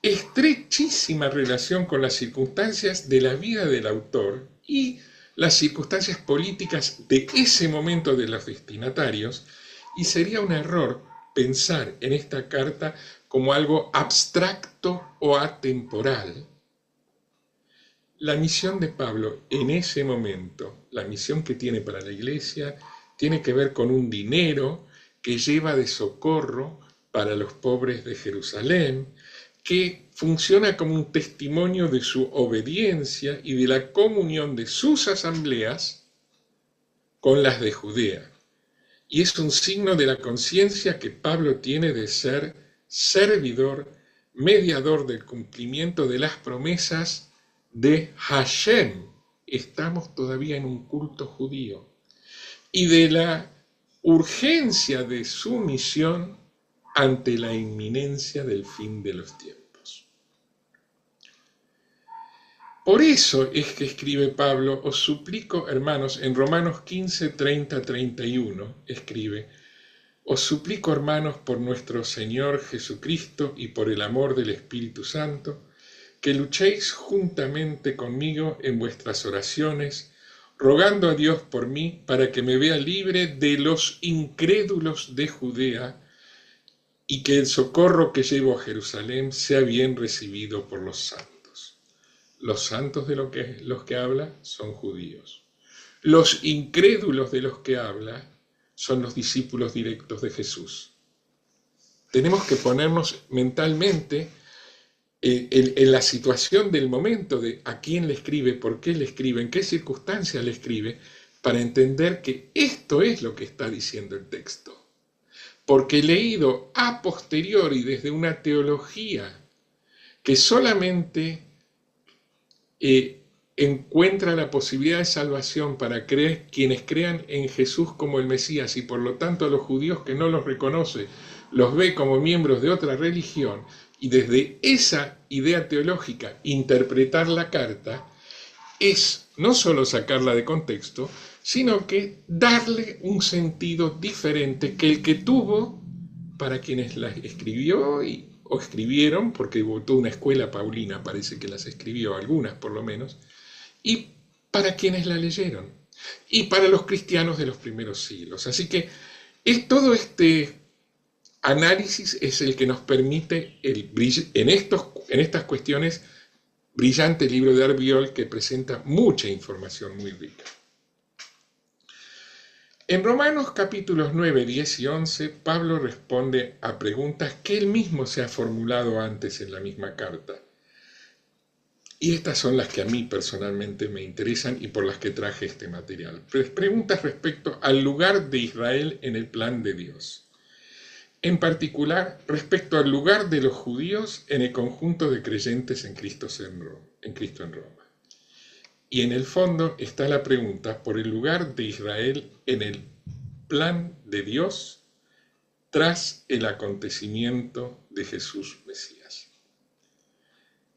estrechísima relación con las circunstancias de la vida del autor y las circunstancias políticas de ese momento de los destinatarios, y sería un error pensar en esta carta como algo abstracto o atemporal. La misión de Pablo en ese momento, la misión que tiene para la iglesia, tiene que ver con un dinero que lleva de socorro para los pobres de Jerusalén, que funciona como un testimonio de su obediencia y de la comunión de sus asambleas con las de Judea. Y es un signo de la conciencia que Pablo tiene de ser servidor, mediador del cumplimiento de las promesas de Hashem. Estamos todavía en un culto judío. Y de la urgencia de su misión ante la inminencia del fin de los tiempos. Por eso es que escribe Pablo: os suplico, hermanos, en Romanos 15, 30, 31, escribe: os suplico, hermanos, por nuestro Señor Jesucristo y por el amor del Espíritu Santo, que luchéis juntamente conmigo en vuestras oraciones, rogando a Dios por mí, para que me vea libre de los incrédulos de Judea, y que el socorro que llevo a Jerusalén sea bien recibido por los santos. Los santos de los que habla son judíos. Los incrédulos de los que habla son los discípulos directos de Jesús. Tenemos que ponernos mentalmente en la situación del momento de a quién le escribe, por qué le escribe, en qué circunstancias le escribe, para entender que esto es lo que está diciendo el texto. Porque leído a posteriori desde una teología que solamente encuentra la posibilidad de salvación para quienes crean en Jesús como el Mesías, y por lo tanto a los judíos que no los reconoce los ve como miembros de otra religión, y desde esa idea teológica interpretar la carta, es no solo sacarla de contexto, sino que darle un sentido diferente que el que tuvo para quienes la escribió o escribieron, porque votó una escuela paulina, parece que las escribió, algunas por lo menos, y para quienes la leyeron, y para los cristianos de los primeros siglos. Así que todo este análisis es el que nos permite en estas cuestiones brillante libro de Arbiol, que presenta mucha información muy rica. En Romanos capítulos 9, 10 y 11, Pablo responde a preguntas que él mismo se ha formulado antes en la misma carta. Y estas son las que a mí personalmente me interesan y por las que traje este material. Preguntas respecto al lugar de Israel en el plan de Dios. En particular, respecto al lugar de los judíos en el conjunto de creyentes en Cristo en Roma. Y en el fondo está la pregunta por el lugar de Israel en el plan de Dios tras el acontecimiento de Jesús Mesías.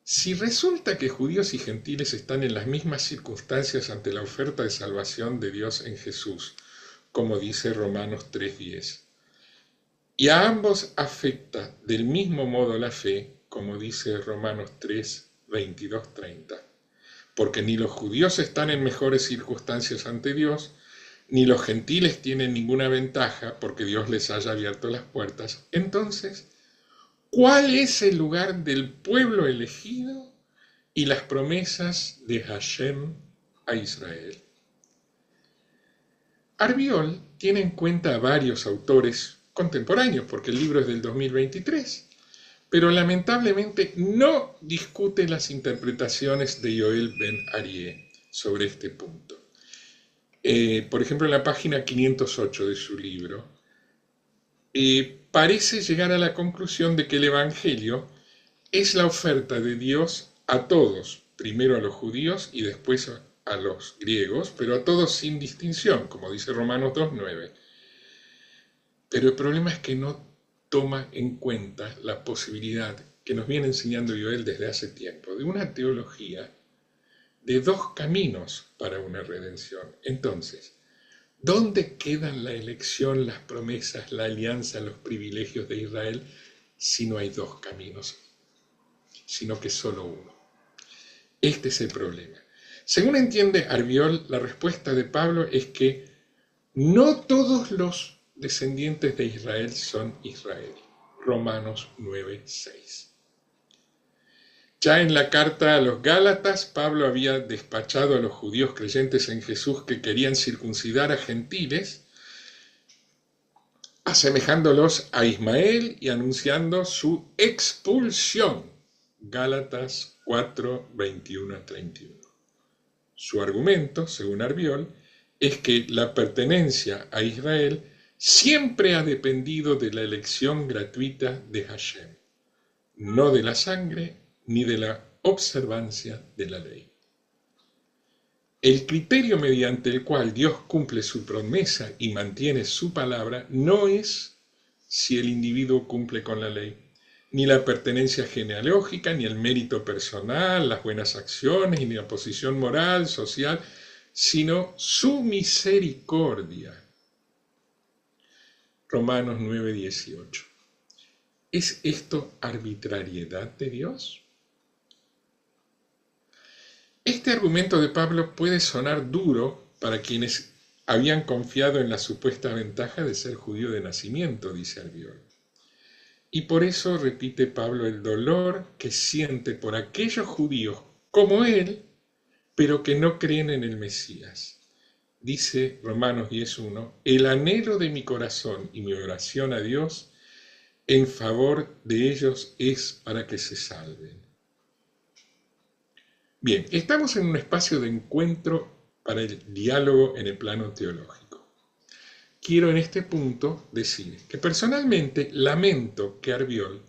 Si resulta que judíos y gentiles están en las mismas circunstancias ante la oferta de salvación de Dios en Jesús, como dice Romanos 3:10, y a ambos afecta del mismo modo la fe, como dice Romanos 3:22-30, porque ni los judíos están en mejores circunstancias ante Dios, ni los gentiles tienen ninguna ventaja porque Dios les haya abierto las puertas. Entonces, ¿cuál es el lugar del pueblo elegido y las promesas de Hashem a Israel? Arbiol tiene en cuenta a varios autores contemporáneos, porque el libro es del 2023, pero lamentablemente no discute las interpretaciones de Yoel Ben Arie sobre este punto. Por ejemplo, en la página 508 de su libro, parece llegar a la conclusión de que el Evangelio es la oferta de Dios a todos, primero a los judíos y después a los griegos, pero a todos sin distinción, como dice Romanos 2:9. Pero el problema es que no toma en cuenta la posibilidad que nos viene enseñando Yoel desde hace tiempo, de una teología de dos caminos para una redención. Entonces, ¿dónde quedan la elección, las promesas, la alianza, los privilegios de Israel si no hay dos caminos, sino que solo uno? Este es el problema. Según entiende Arbiol, la respuesta de Pablo es que no todos los descendientes de Israel son Israel. Romanos 9:6. Ya en la carta a los Gálatas, Pablo había despachado a los judíos creyentes en Jesús que querían circuncidar a gentiles, asemejándolos a Ismael y anunciando su expulsión. Gálatas 4:21-31. Su argumento, según Arbiol, es que la pertenencia a Israel siempre ha dependido de la elección gratuita de Hashem, no de la sangre ni de la observancia de la ley. El criterio mediante el cual Dios cumple su promesa y mantiene su palabra no es si el individuo cumple con la ley, ni la pertenencia genealógica, ni el mérito personal, las buenas acciones, ni la posición moral, social, sino su misericordia. Romanos 9:18. ¿Es esto arbitrariedad de Dios? Este argumento de Pablo puede sonar duro para quienes habían confiado en la supuesta ventaja de ser judío de nacimiento, dice Albiol. Y por eso repite Pablo el dolor que siente por aquellos judíos como él, pero que no creen en el Mesías. Dice Romanos 10:1, el anhelo de mi corazón y mi oración a Dios en favor de ellos es para que se salven. Bien, estamos en un espacio de encuentro para el diálogo en el plano teológico. Quiero en este punto decir que personalmente lamento que Albiol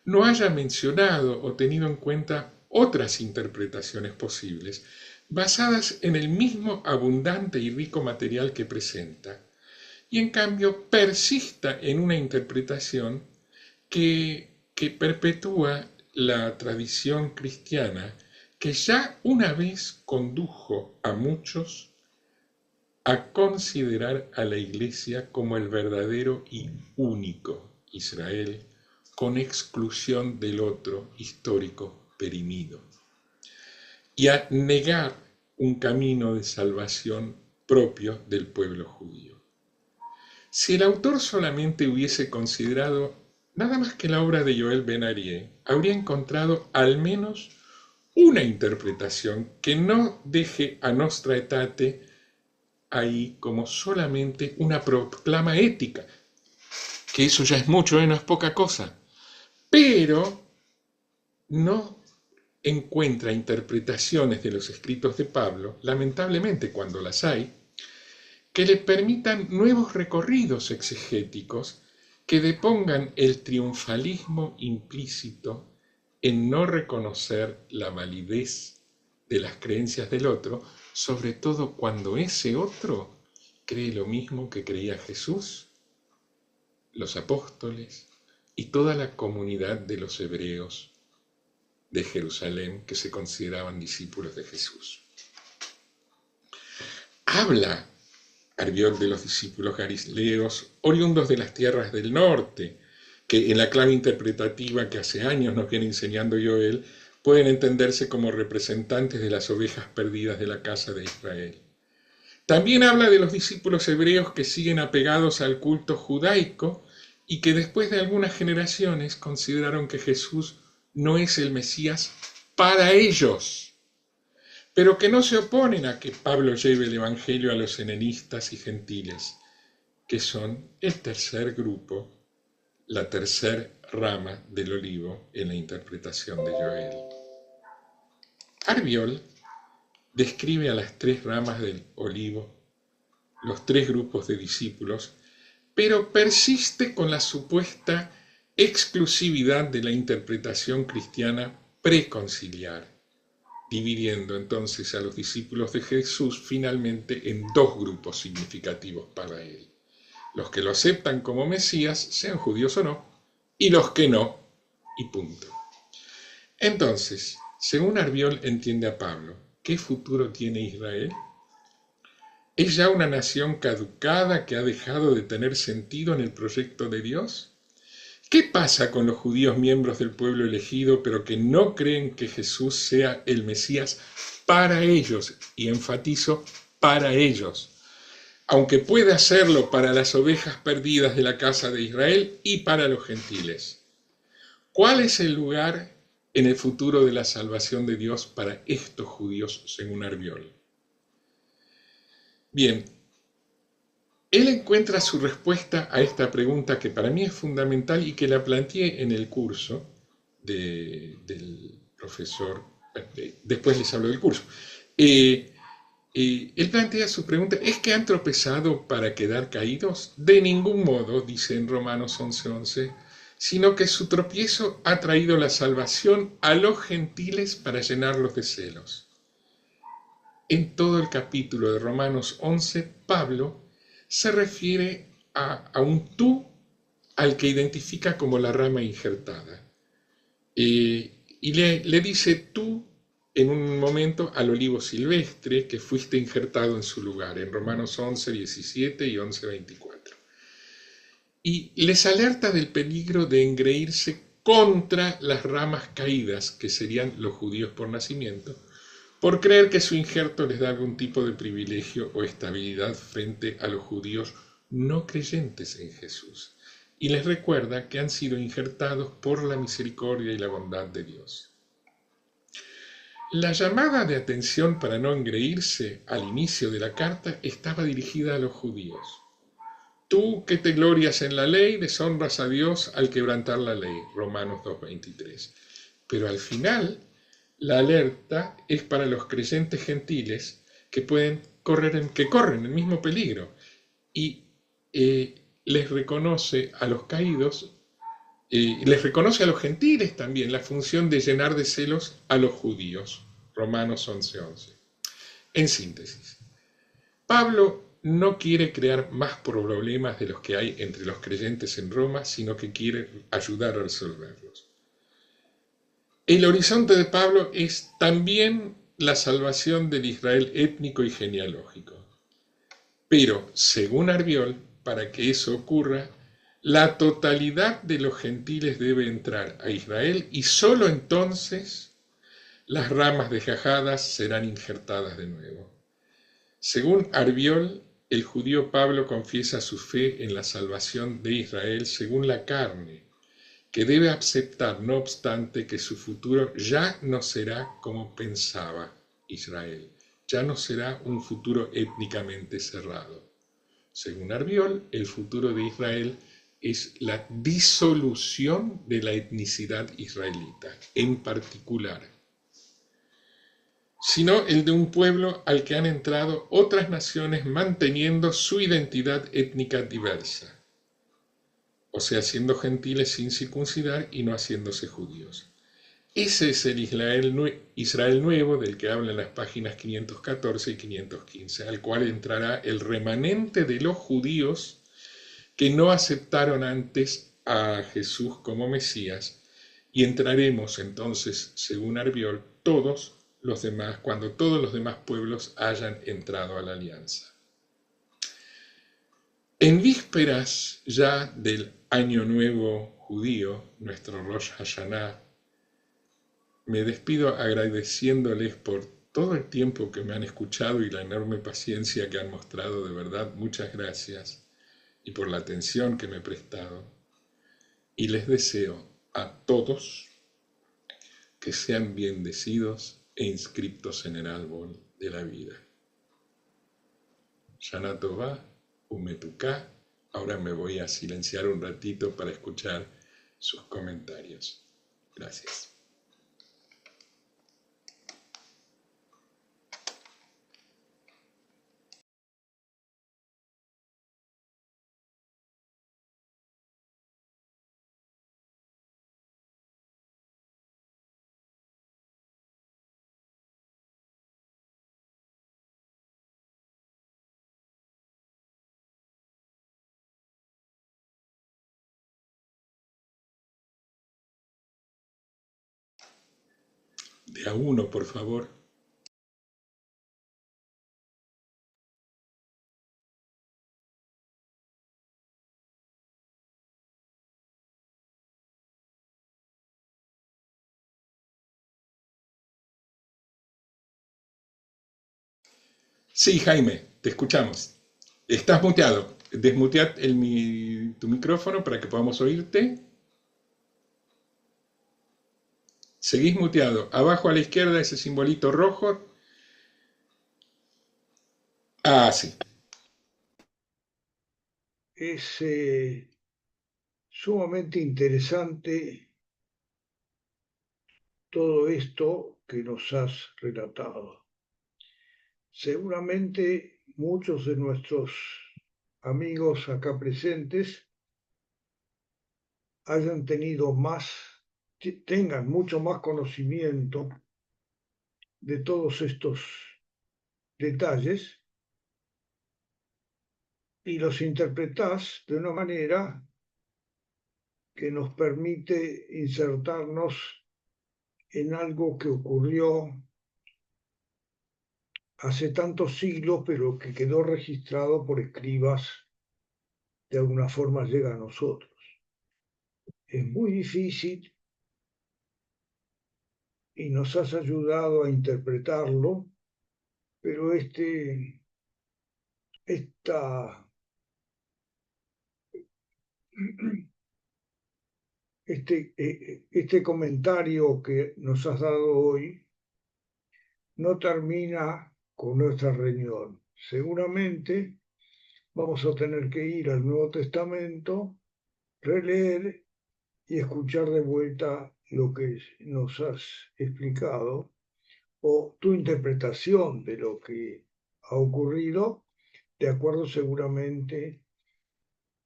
no haya mencionado o tenido en cuenta otras interpretaciones posibles basadas en el mismo abundante y rico material que presenta, y en cambio persista en una interpretación que perpetúa la tradición cristiana que ya una vez condujo a muchos a considerar a la Iglesia como el verdadero y único Israel, con exclusión del otro histórico perimido, y a negar un camino de salvación propio del pueblo judío. Si el autor solamente hubiese considerado nada más que la obra de Joel Ben Arié, habría encontrado al menos una interpretación que no deje a Nostra Aetate ahí como solamente una proclama ética, que eso ya es mucho, no es poca cosa, pero no encuentra interpretaciones de los escritos de Pablo, lamentablemente cuando las hay, que le permitan nuevos recorridos exegéticos que depongan el triunfalismo implícito en no reconocer la validez de las creencias del otro, sobre todo cuando ese otro cree lo mismo que creía Jesús, los apóstoles y toda la comunidad de los hebreos de Jerusalén que se consideraban discípulos de Jesús. Habla Albiol de los discípulos galileos oriundos de las tierras del norte, que en la clave interpretativa que hace años nos viene enseñando Joel, pueden entenderse como representantes de las ovejas perdidas de la casa de Israel. También habla de los discípulos hebreos que siguen apegados al culto judaico y que después de algunas generaciones consideraron que Jesús no es el Mesías para ellos, pero que no se oponen a que Pablo lleve el Evangelio a los helenistas y gentiles, que son el tercer grupo, la tercera rama del olivo en la interpretación de Joel. Albiol describe a las tres ramas del olivo, los tres grupos de discípulos, pero persiste con la supuesta exclusividad de la interpretación cristiana preconciliar, dividiendo entonces a los discípulos de Jesús finalmente en dos grupos significativos para él: los que lo aceptan como Mesías, sean judíos o no, y los que no, y punto. Entonces, según Albiol entiende a Pablo, ¿qué futuro tiene Israel? ¿Es ya una nación caducada que ha dejado de tener sentido en el proyecto de Dios? ¿Qué pasa con los judíos miembros del pueblo elegido, pero que no creen que Jesús sea el Mesías para ellos? Y enfatizo, para ellos, aunque puede hacerlo para las ovejas perdidas de la casa de Israel y para los gentiles. ¿Cuál es el lugar en el futuro de la salvación de Dios para estos judíos, según Albiol? Bien, él encuentra su respuesta a esta pregunta que para mí es fundamental y que la planteé en el curso del profesor, después les hablo del curso, Él plantea su pregunta, ¿es que han tropezado para quedar caídos? De ningún modo, dice en Romanos 11:11, sino que su tropiezo ha traído la salvación a los gentiles para llenarlos de celos. En todo el capítulo de Romanos 11, Pablo se refiere a un tú al que identifica como la rama injertada. Y le dice tú en un momento al olivo silvestre que fuiste injertado en su lugar, en Romanos 11, 17 y 11, 24. Y les alerta del peligro de engreírse contra las ramas caídas, que serían los judíos por nacimiento, por creer que su injerto les da algún tipo de privilegio o estabilidad frente a los judíos no creyentes en Jesús. Y les recuerda que han sido injertados por la misericordia y la bondad de Dios. La llamada de atención para no engreírse al inicio de la carta estaba dirigida a los judíos. Tú que te glorias en la ley, deshonras a Dios al quebrantar la ley, Romanos 2:23. Pero al final, la alerta es para los creyentes gentiles que corren el mismo peligro, y les reconoce a los caídos, les reconoce a los gentiles también la función de llenar de celos a los judíos, Romanos 11:11. En síntesis, Pablo no quiere crear más problemas de los que hay entre los creyentes en Roma, sino que quiere ayudar a resolverlos. El horizonte de Pablo es también la salvación del Israel étnico y genealógico. Pero, según Arbiol, para que eso ocurra, la totalidad de los gentiles debe entrar a Israel y sólo entonces las ramas desgajadas serán injertadas de nuevo. Según Arbiol, el judío Pablo confiesa su fe en la salvación de Israel según la carne, que debe aceptar, no obstante, que su futuro ya no será como pensaba Israel, ya no será un futuro étnicamente cerrado. Según Arbiol, el futuro de Israel es la disolución de la etnicidad israelita, en particular, sino el de un pueblo al que han entrado otras naciones manteniendo su identidad étnica diversa, o sea, siendo gentiles sin circuncidar y no haciéndose judíos. Ese es el Israel nuevo del que hablan las páginas 514 y 515, al cual entrará el remanente de los judíos que no aceptaron antes a Jesús como Mesías, y entraremos entonces, según Arbiol, cuando todos los demás pueblos hayan entrado a la alianza. En vísperas ya del Año Nuevo judío, nuestro Rosh Hashanah, me despido agradeciéndoles por todo el tiempo que me han escuchado y la enorme paciencia que han mostrado. De verdad, muchas gracias, y por la atención que me he prestado. Y les deseo a todos que sean bendecidos e inscriptos en el árbol de la vida. Shana Tová, Umetuká. Ahora me voy a silenciar un ratito para escuchar sus comentarios. Gracias. De a uno, por favor. Sí, Jaime, te escuchamos. Estás muteado. Desmutead tu micrófono para que podamos oírte. Seguís muteado. Abajo a la izquierda ese simbolito rojo. Ah, sí. Es sumamente interesante todo esto que nos has relatado. seguramente muchos de nuestros amigos acá presentes hayan tenido tengan mucho más conocimiento de todos estos detalles y los interpretás de una manera que nos permite insertarnos en algo que ocurrió hace tantos siglos, pero que quedó registrado por escribas, de alguna forma llega a nosotros. Es muy difícil y nos has ayudado a interpretarlo, pero este comentario que nos has dado hoy no termina con nuestra reunión. Seguramente vamos a tener que ir al Nuevo Testamento, releer y escuchar de vuelta lo que nos has explicado o tu interpretación de lo que ha ocurrido, de acuerdo seguramente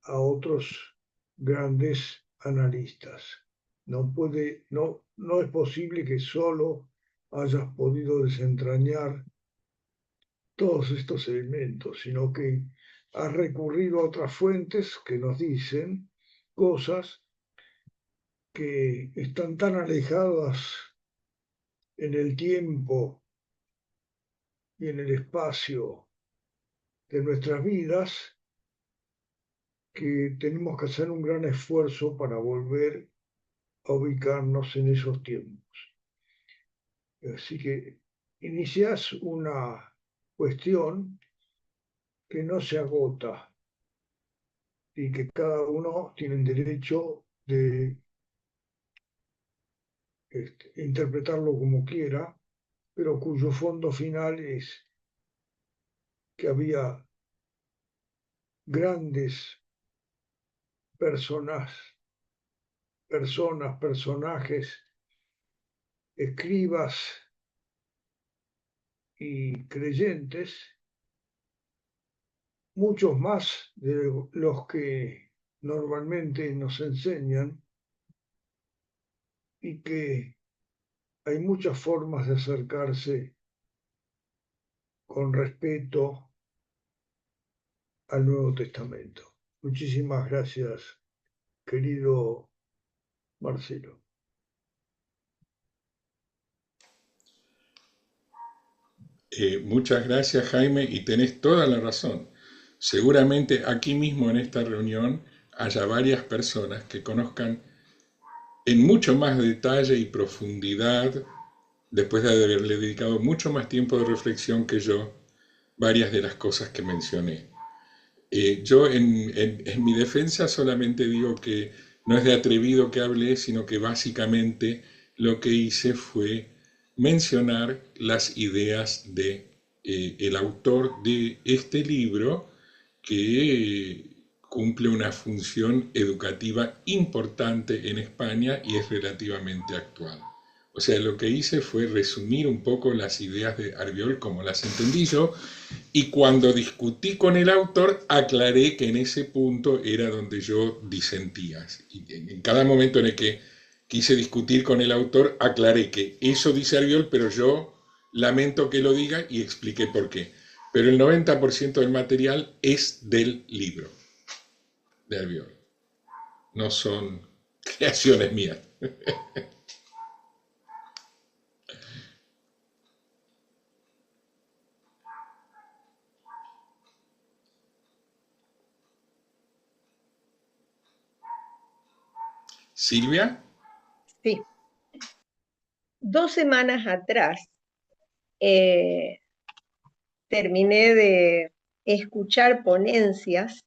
a otros grandes analistas. No es posible que solo hayas podido desentrañar todos estos elementos, sino que has recurrido a otras fuentes que nos dicen cosas que están tan alejadas en el tiempo y en el espacio de nuestras vidas que tenemos que hacer un gran esfuerzo para volver a ubicarnos en esos tiempos. Así que inicias una cuestión que no se agota y que cada uno tiene el derecho de interpretarlo como quiera, pero cuyo fondo final es que había grandes personajes, escribas y creyentes, muchos más de los que normalmente nos enseñan, y que hay muchas formas de acercarse con respeto al Nuevo Testamento. Muchísimas gracias, querido Marcelo. Muchas gracias, Jaime, y tenés toda la razón. Seguramente aquí mismo en esta reunión haya varias personas que conozcan en mucho más detalle y profundidad, después de haberle dedicado mucho más tiempo de reflexión que yo, varias de las cosas que mencioné. Yo en mi defensa solamente digo que no es de atrevido que hablé, sino que básicamente lo que hice fue mencionar las ideas de el autor de este libro, que cumple una función educativa importante en España y es relativamente actual. O sea, lo que hice fue resumir un poco las ideas de Albiol como las entendí yo, y cuando discutí con el autor aclaré que en ese punto era donde yo disentía. Y en cada momento en el que quise discutir con el autor aclaré que eso dice Albiol, pero yo lamento que lo diga, y expliqué por qué. Pero el 90% del material es del libro de Albiol. No son creaciones mías. Silvia. Sí. 2 semanas atrás terminé de escuchar ponencias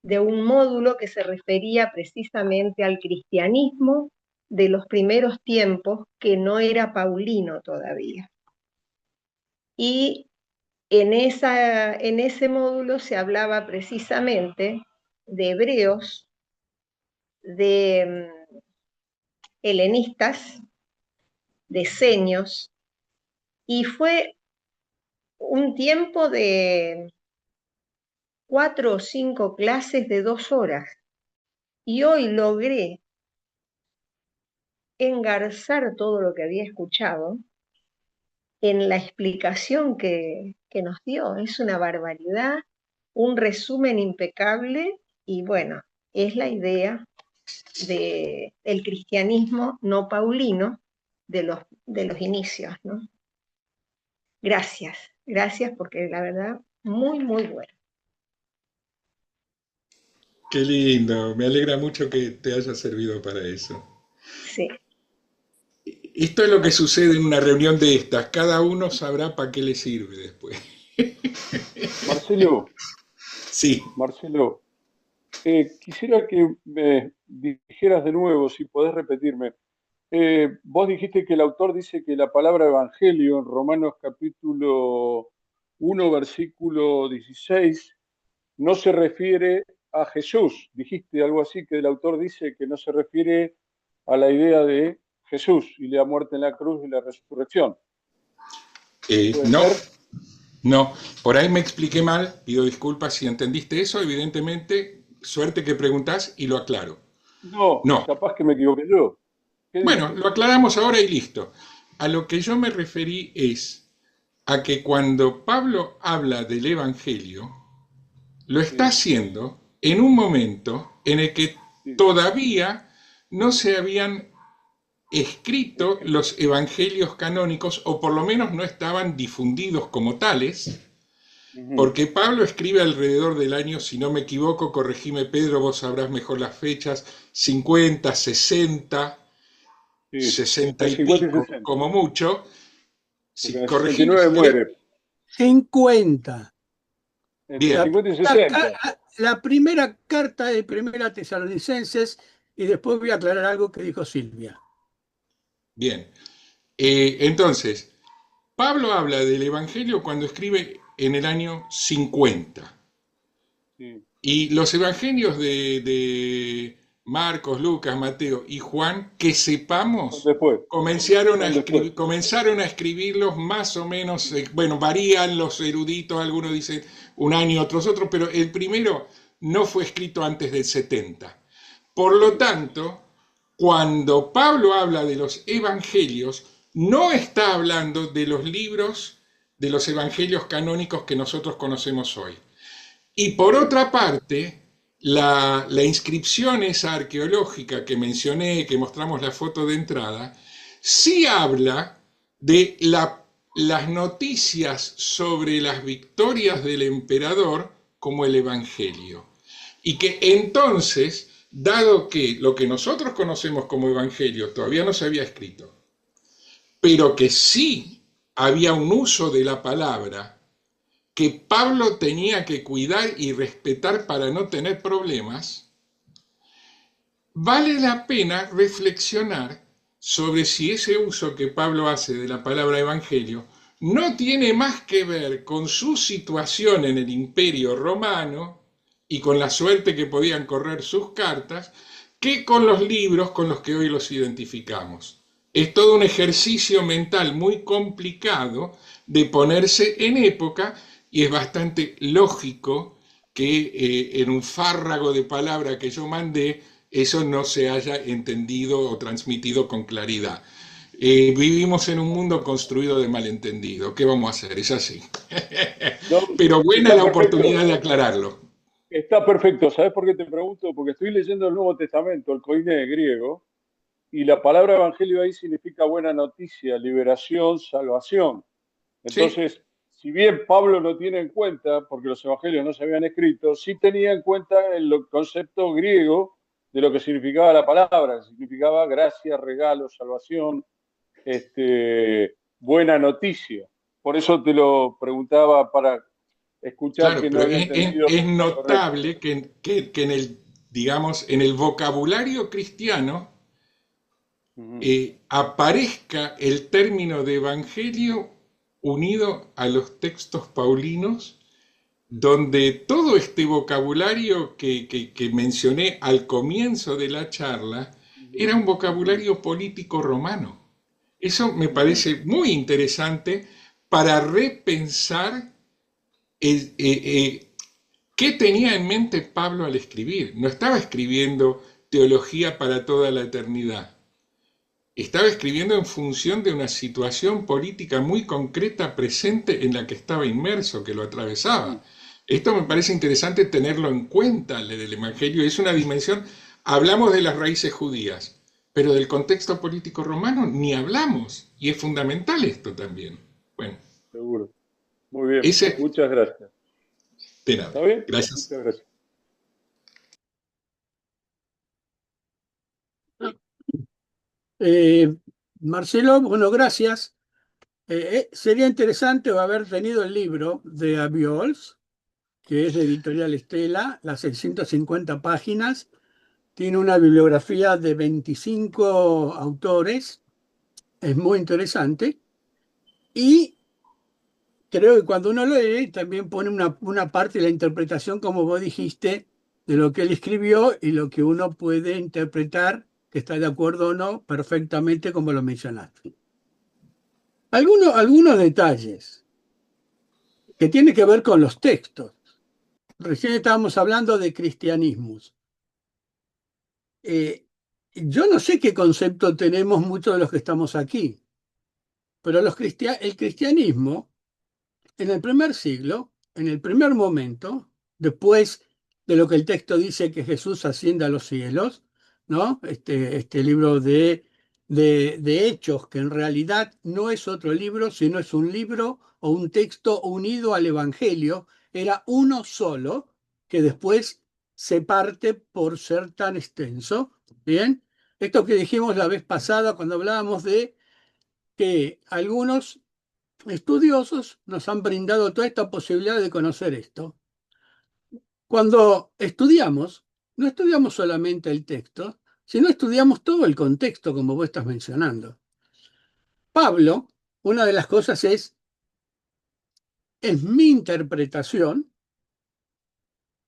de un módulo que se refería precisamente al cristianismo de los primeros tiempos, que no era paulino todavía. Y en ese módulo se hablaba precisamente de hebreos, de helenistas, de senios, y fue un tiempo de 4 o 5 clases de 2 horas. Y hoy logré engarzar todo lo que había escuchado en la explicación que nos dio. Es una barbaridad, un resumen impecable y bueno, es la idea del cristianismo no paulino de los inicios, ¿no? Gracias, gracias porque la verdad, muy, muy bueno. Qué lindo, me alegra mucho que te haya servido para eso. Sí, Esto es lo que sucede en una reunión de estas, cada uno sabrá para qué le sirve después. Marcelo, Sí, Marcelo, quisiera que me dijeras de nuevo, si podés repetirme. Vos dijiste que el autor dice que la palabra evangelio en Romanos capítulo 1, versículo 16, no se refiere a Jesús. Dijiste algo así, que el autor dice que no se refiere a la idea de Jesús y la muerte en la cruz y la resurrección. ¿Puede no, ser? no, por ahí me expliqué mal, pido disculpas si entendiste eso, evidentemente, suerte que preguntás y lo aclaro. No, No, capaz que me equivoqué yo. ¿Qué bueno, dice? lo aclaramos ahora y listo. A lo que yo me referí es a que cuando Pablo habla del Evangelio, lo está Sí, haciendo en un momento en el que sí. todavía no se habían escrito los evangelios canónicos, o por lo menos no estaban difundidos como tales, Ujú. porque Pablo escribe alrededor del año, si no me equivoco, corregime Pedro, vos sabrás mejor las fechas, 50, 60, Sí, 60 entre y 50 y pico, 60. como mucho. Porque Si, en el corregime 69 si querés. muere. 50. Entre Bien, La, 50 y la 60. la primera carta de Primera Tesalonicenses, y después voy a aclarar algo que dijo Silvia. bien. Entonces, Pablo habla del Evangelio cuando escribe en el año 50. Sí. Y los evangelios de Marcos, Lucas, Mateo y Juan, que Son sepamos, después. Son después. comenzaron a escribirlos más o menos, bueno, varían los eruditos, algunos dicen un año, otros otro, pero el primero no fue escrito antes del 70. Por lo tanto, cuando Pablo habla de los evangelios, no está hablando de los libros de los evangelios canónicos que nosotros conocemos hoy. Y por Bien. otra parte, la inscripción esa arqueológica que mencioné, que mostramos la foto de entrada, sí habla de las noticias sobre las victorias del emperador como el Evangelio. Y que entonces, dado que lo que nosotros conocemos como Evangelio todavía no se había escrito, pero que sí había un uso de la palabra que Pablo tenía que cuidar y respetar para no tener problemas, vale la pena reflexionar sobre si ese uso que Pablo hace de la palabra evangelio no tiene más que ver con su situación en el Imperio Romano y con la suerte que podían correr sus cartas, que con los libros con los que hoy los identificamos. Es todo un ejercicio mental muy complicado de ponerse en época, y es bastante lógico que en un fárrago de palabra que yo mandé, eso no se haya entendido o transmitido con claridad. Vivimos en un mundo construido de malentendido. ¿Qué vamos a hacer? Es así. No, Pero buena está la perfecto. oportunidad de aclararlo. Está perfecto. ¿Sabes por qué te pregunto? Porque estoy leyendo el Nuevo Testamento, el Koine griego, y la palabra evangelio ahí significa buena noticia, liberación, salvación. ¿Sí? Entonces, si bien Pablo no tiene en cuenta, porque los evangelios no se habían escrito, sí tenía en cuenta el concepto griego de lo que significaba la palabra, que significaba gracia, regalo, salvación, buena noticia. Por eso te lo preguntaba para escuchar Claro, que no pero había entendido es correcto. notable que en el, digamos, en el vocabulario cristiano Ujú. aparezca el término de evangelio unido a los textos paulinos, donde todo este vocabulario que mencioné al comienzo de la charla Ujú. era un Ujú. vocabulario político romano. Eso me Ujú. parece muy interesante para repensar qué tenía en mente Pablo al escribir. No estaba escribiendo teología para toda la eternidad. Estaba escribiendo en función de una situación política muy concreta presente en la que estaba inmerso, que lo atravesaba. Esto me parece interesante tenerlo en cuenta del Evangelio. Es una dimensión, hablamos de las raíces judías, pero del contexto político romano ni hablamos. Y es fundamental esto también. Bueno. Seguro. Muy bien. Muchas gracias. De nada. ¿Está bien? Gracias. Muchas gracias. Marcelo, bueno, gracias. Sería interesante haber tenido el libro de Abiols, que es de Editorial Estela, las 650 páginas. Tiene una bibliografía de 25 autores. Es muy interesante. Y creo que cuando uno lo lee, también pone una parte de la interpretación, como vos dijiste, de lo que él escribió y lo que uno puede interpretar, que está de acuerdo o no, perfectamente como lo mencionaste. Algunos detalles que tienen que ver con los textos. Recién estábamos hablando de cristianismos. Yo no sé qué concepto tenemos muchos de los que estamos aquí, pero el cristianismo, en el primer siglo, en el primer momento, después de lo que el texto dice que Jesús asciende a los cielos, ¿no? Este libro de Hechos, que en realidad no es otro libro, sino es un libro o un texto unido al Evangelio, era uno solo, que después se parte por ser tan extenso. ¿Bien? Esto que dijimos la vez pasada cuando hablábamos de que algunos estudiosos nos han brindado toda esta posibilidad de conocer esto. Cuando estudiamos, no estudiamos solamente el texto, sino estudiamos todo el contexto, como vos estás mencionando. Pablo, una de las cosas es mi interpretación,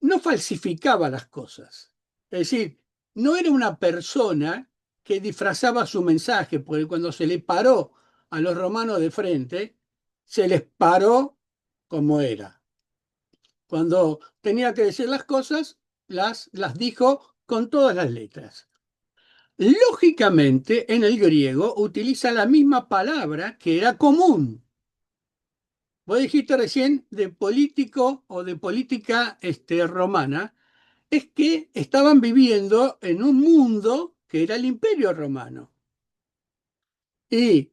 no falsificaba las cosas. Es decir, no era una persona que disfrazaba su mensaje, porque cuando se le paró a los romanos de frente, se les paró como era. Cuando tenía que decir las cosas, las dijo con todas las letras. Lógicamente, en el griego utiliza la misma palabra que era común. Vos dijiste recién de político o de política romana, es que estaban viviendo en un mundo que era el Imperio Romano. Y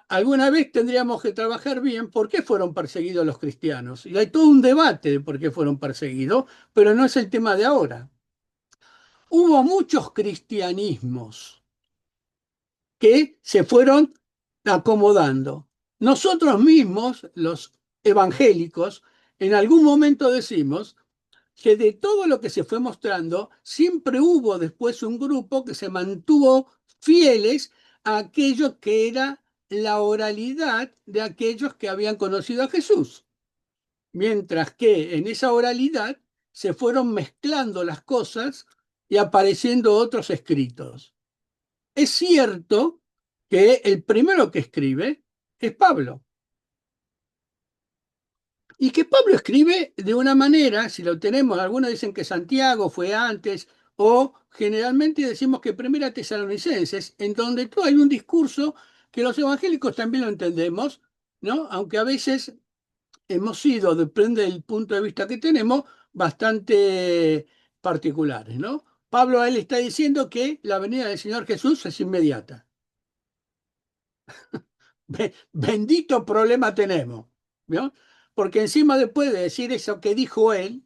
alguna vez tendríamos que trabajar bien por qué fueron perseguidos los cristianos. Y hay todo un debate de por qué fueron perseguidos, pero no es el tema de ahora. Hubo muchos cristianismos que se fueron acomodando. Nosotros mismos, los evangélicos, en algún momento decimos que de todo lo que se fue mostrando, siempre hubo después un grupo que se mantuvo fieles a aquello que era la oralidad de aquellos que habían conocido a Jesús. Mientras que en esa oralidad se fueron mezclando las cosas y apareciendo otros escritos. Es cierto que el primero que escribe es Pablo. Y que Pablo escribe de una manera, si lo tenemos, algunos dicen que Santiago fue antes, o generalmente decimos que Primera Tesalonicenses, en donde todo hay un discurso que los evangélicos también lo entendemos, ¿no? Aunque a veces hemos sido, depende del punto de vista que tenemos, bastante particulares, ¿no? Pablo a él está diciendo que la venida del Señor Jesús es inmediata. Bendito problema tenemos, ¿no? Porque encima después de decir eso que dijo él,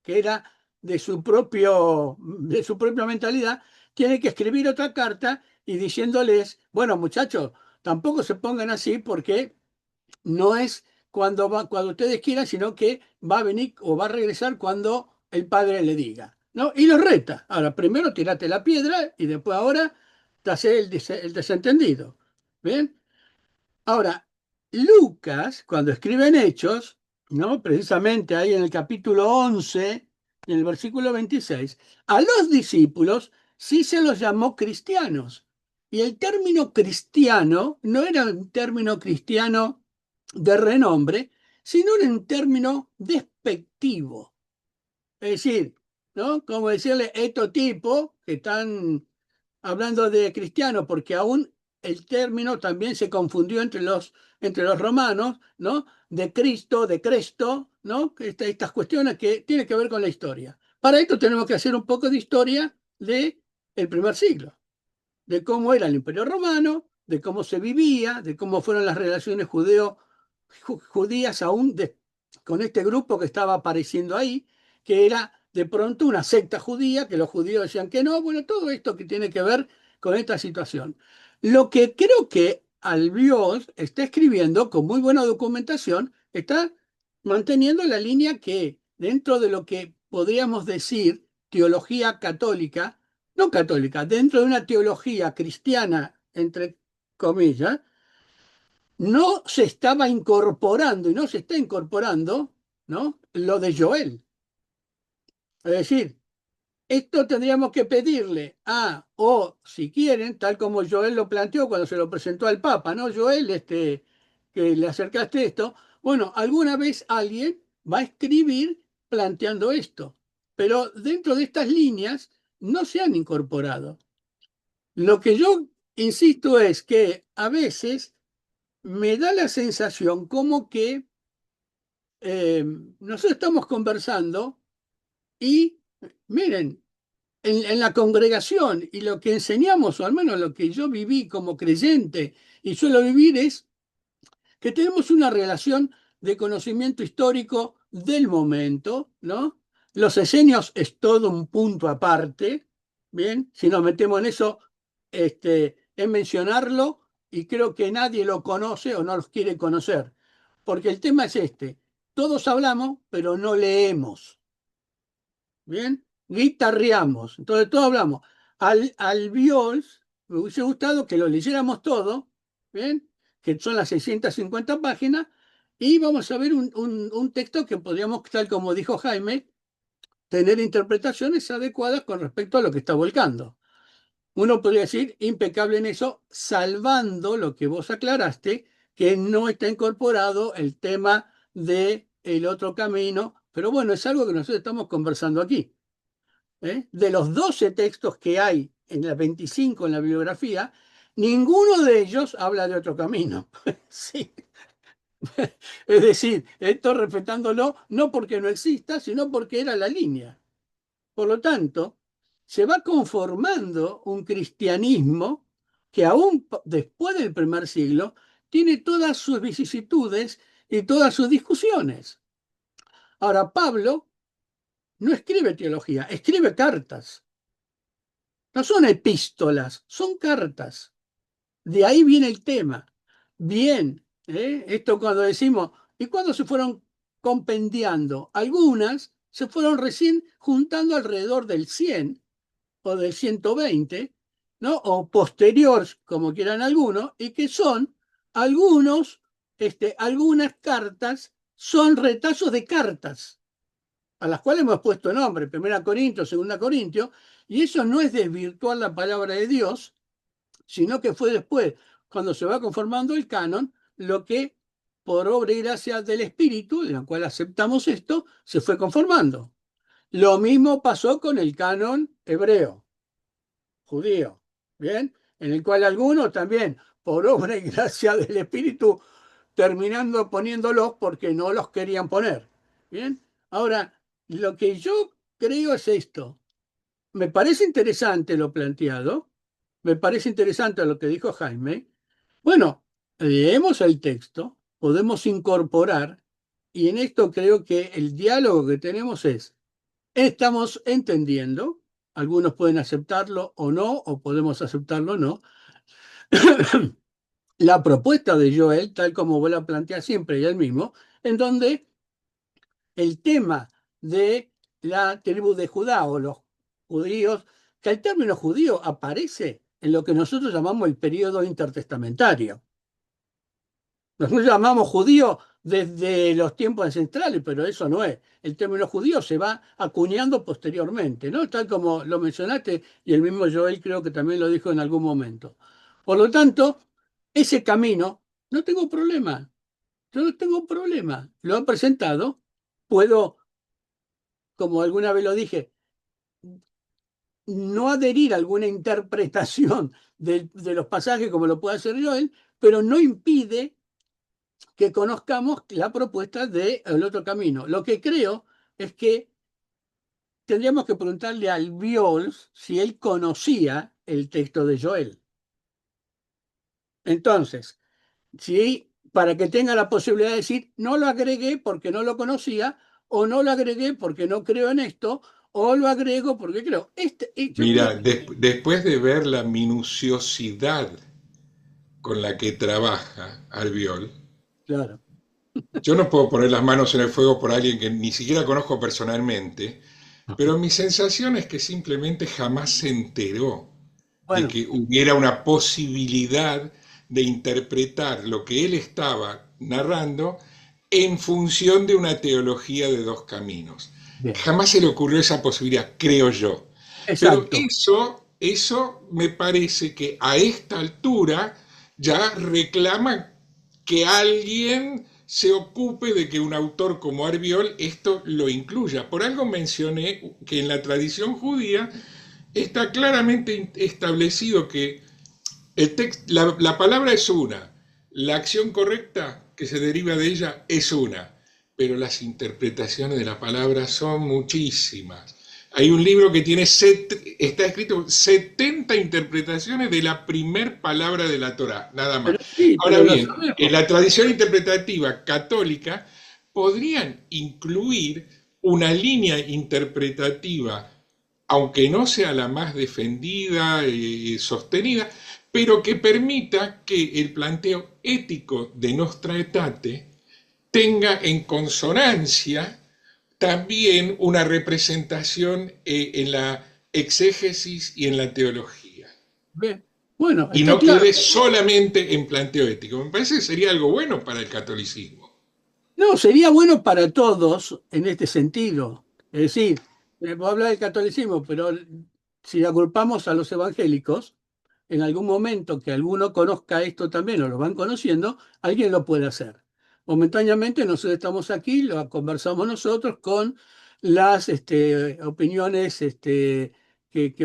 que era de su propia mentalidad, tiene que escribir otra carta y diciéndoles, bueno, muchachos, tampoco se pongan así porque no es cuando ustedes quieran, sino que va a venir o va a regresar cuando el Padre le diga, ¿no? Y los reta. Ahora, primero tirate la piedra y después ahora te hace el desentendido. ¿Bien? Ahora, Lucas, cuando escribe en Hechos, ¿no? Precisamente ahí en el capítulo 11, en el versículo 26, a los discípulos sí se los llamó cristianos. Y el término cristiano no era un término cristiano de renombre, sino en término despectivo. Es decir, ¿no? Como decirle estos tipos que están hablando de cristianos, porque aún el término también se confundió entre los romanos, ¿no? De Cristo, de Cresto, ¿no? Estas cuestiones que tienen que ver con la historia. Para esto tenemos que hacer un poco de historia del primer siglo, de cómo era el Imperio Romano, de cómo se vivía, de cómo fueron las relaciones judías aún con este grupo que estaba apareciendo ahí, que era de pronto una secta judía, que los judíos decían que no, bueno, todo esto que tiene que ver con esta situación. Lo que creo que Albiol está escribiendo con muy buena documentación, está manteniendo la línea que dentro de lo que podríamos decir teología católica, no católica, dentro de una teología cristiana, entre comillas, no se estaba incorporando y no se está incorporando, ¿no? Lo de Joel. Es decir, esto tendríamos que pedirle o si quieren, tal como Joel lo planteó cuando se lo presentó al Papa, ¿no? Joel, que le acercaste esto, bueno, alguna vez alguien va a escribir planteando esto, pero dentro de estas líneas no se han incorporado. Lo que yo insisto es que a veces me da la sensación como que nosotros estamos conversando y, miren, en la congregación y lo que enseñamos, o al menos lo que yo viví como creyente y suelo vivir, es que tenemos una relación de conocimiento histórico del momento, ¿no? Los esenios es todo un punto aparte, ¿bien? Si nos metemos en eso, es mencionarlo y creo que nadie lo conoce o no los quiere conocer, porque el tema es todos hablamos, pero no leemos, ¿bien? Guitarreamos, entonces todos hablamos. Albiol, me hubiese gustado que lo leyéramos todo, ¿bien? Que son las 650 páginas, y vamos a ver un texto que podríamos, tal como dijo Jaime, tener interpretaciones adecuadas con respecto a lo que está volcando. Uno podría decir impecable en eso, salvando lo que vos aclaraste, que no está incorporado el tema del otro camino, pero bueno, es algo que nosotros estamos conversando aquí. De los 12 textos que hay en las 25 en la bibliografía, ninguno de ellos habla de otro camino. Sí. Es decir, esto respetándolo no porque no exista, sino porque era la línea. Por lo tanto, se va conformando un cristianismo que aún después del primer siglo tiene todas sus vicisitudes y todas sus discusiones. Ahora, Pablo no escribe teología, escribe cartas. No son epístolas, son cartas. De ahí viene el tema. Bien, esto cuando decimos, ¿y cuándo se fueron compendiando? Algunas se fueron recién juntando alrededor del 100 o del 120, ¿no? O posterior, como quieran algunos, y que son algunas cartas, son retazos de cartas, a las cuales hemos puesto nombre, 1 Corintios, 2 Corintios, y eso no es desvirtuar la palabra de Dios, sino que fue después, cuando se va conformando el canon, lo que por obra y gracia del Espíritu, de la cual aceptamos esto, se fue conformando. Lo mismo pasó con el canon hebreo, judío, ¿bien? En el cual algunos también, por obra y gracia del Espíritu, terminando poniéndolos porque no los querían poner, ¿bien? Ahora, lo que yo creo es esto. Me parece interesante lo planteado, me parece interesante lo que dijo Jaime. Bueno, leemos el texto, podemos incorporar, y en esto creo que el diálogo que tenemos estamos entendiendo, algunos pueden aceptarlo o no, o podemos aceptarlo o no, la propuesta de Joel, tal como vos la planteas siempre y él mismo, en donde el tema de la tribu de Judá o los judíos, que el término judío aparece en lo que nosotros llamamos el periodo intertestamentario. Nosotros llamamos judío desde los tiempos ancestrales, pero eso no es. El término judío se va acuñando posteriormente, ¿no? Tal como lo mencionaste, y el mismo Joel creo que también lo dijo en algún momento. Por lo tanto, ese camino, no tengo problema. Yo no tengo problema. Lo han presentado. Puedo, como alguna vez lo dije, no adherir a alguna interpretación de los pasajes como lo puede hacer Joel, pero no impide que conozcamos la propuesta del otro camino. Lo que creo es que tendríamos que preguntarle al Biols si él conocía el texto de Joel. Entonces, si para que tenga la posibilidad de decir, no lo agregué porque no lo conocía, o no lo agregué porque no creo en esto, o lo agrego porque creo. Mira, después de ver la minuciosidad con la que trabaja Albiol, claro. Yo no puedo poner las manos en el fuego por alguien que ni siquiera conozco personalmente, pero mi sensación es que simplemente jamás se enteró de que hubiera una posibilidad de interpretar lo que él estaba narrando en función de una teología de dos caminos. Bien. Jamás se le ocurrió esa posibilidad, creo yo. Exacto. Pero eso me parece que a esta altura ya reclama que alguien se ocupe de que un autor como Albiol esto lo incluya. Por algo mencioné que en la tradición judía está claramente establecido que la palabra es una, la acción correcta que se deriva de ella es una, pero las interpretaciones de la palabra son muchísimas. Hay un libro que tiene, está escrito 70 interpretaciones de la primer palabra de la Torá, nada más. Sí, ahora bien, en la tradición interpretativa católica podrían incluir una línea interpretativa, aunque no sea la más defendida y sostenida, pero que permita que el planteo ético de Nostra Aetate tenga en consonancia también una representación en la exégesis y en la teología. Bien. Bueno, y no quede solamente en planteo ético. Me parece que sería algo bueno para el catolicismo. No, sería bueno para todos en este sentido. Es decir, voy a hablar del catolicismo, pero si agrupamos a los evangélicos, en algún momento que alguno conozca esto también o lo van conociendo, alguien lo puede hacer. Momentáneamente nosotros estamos aquí, lo conversamos nosotros con las opiniones que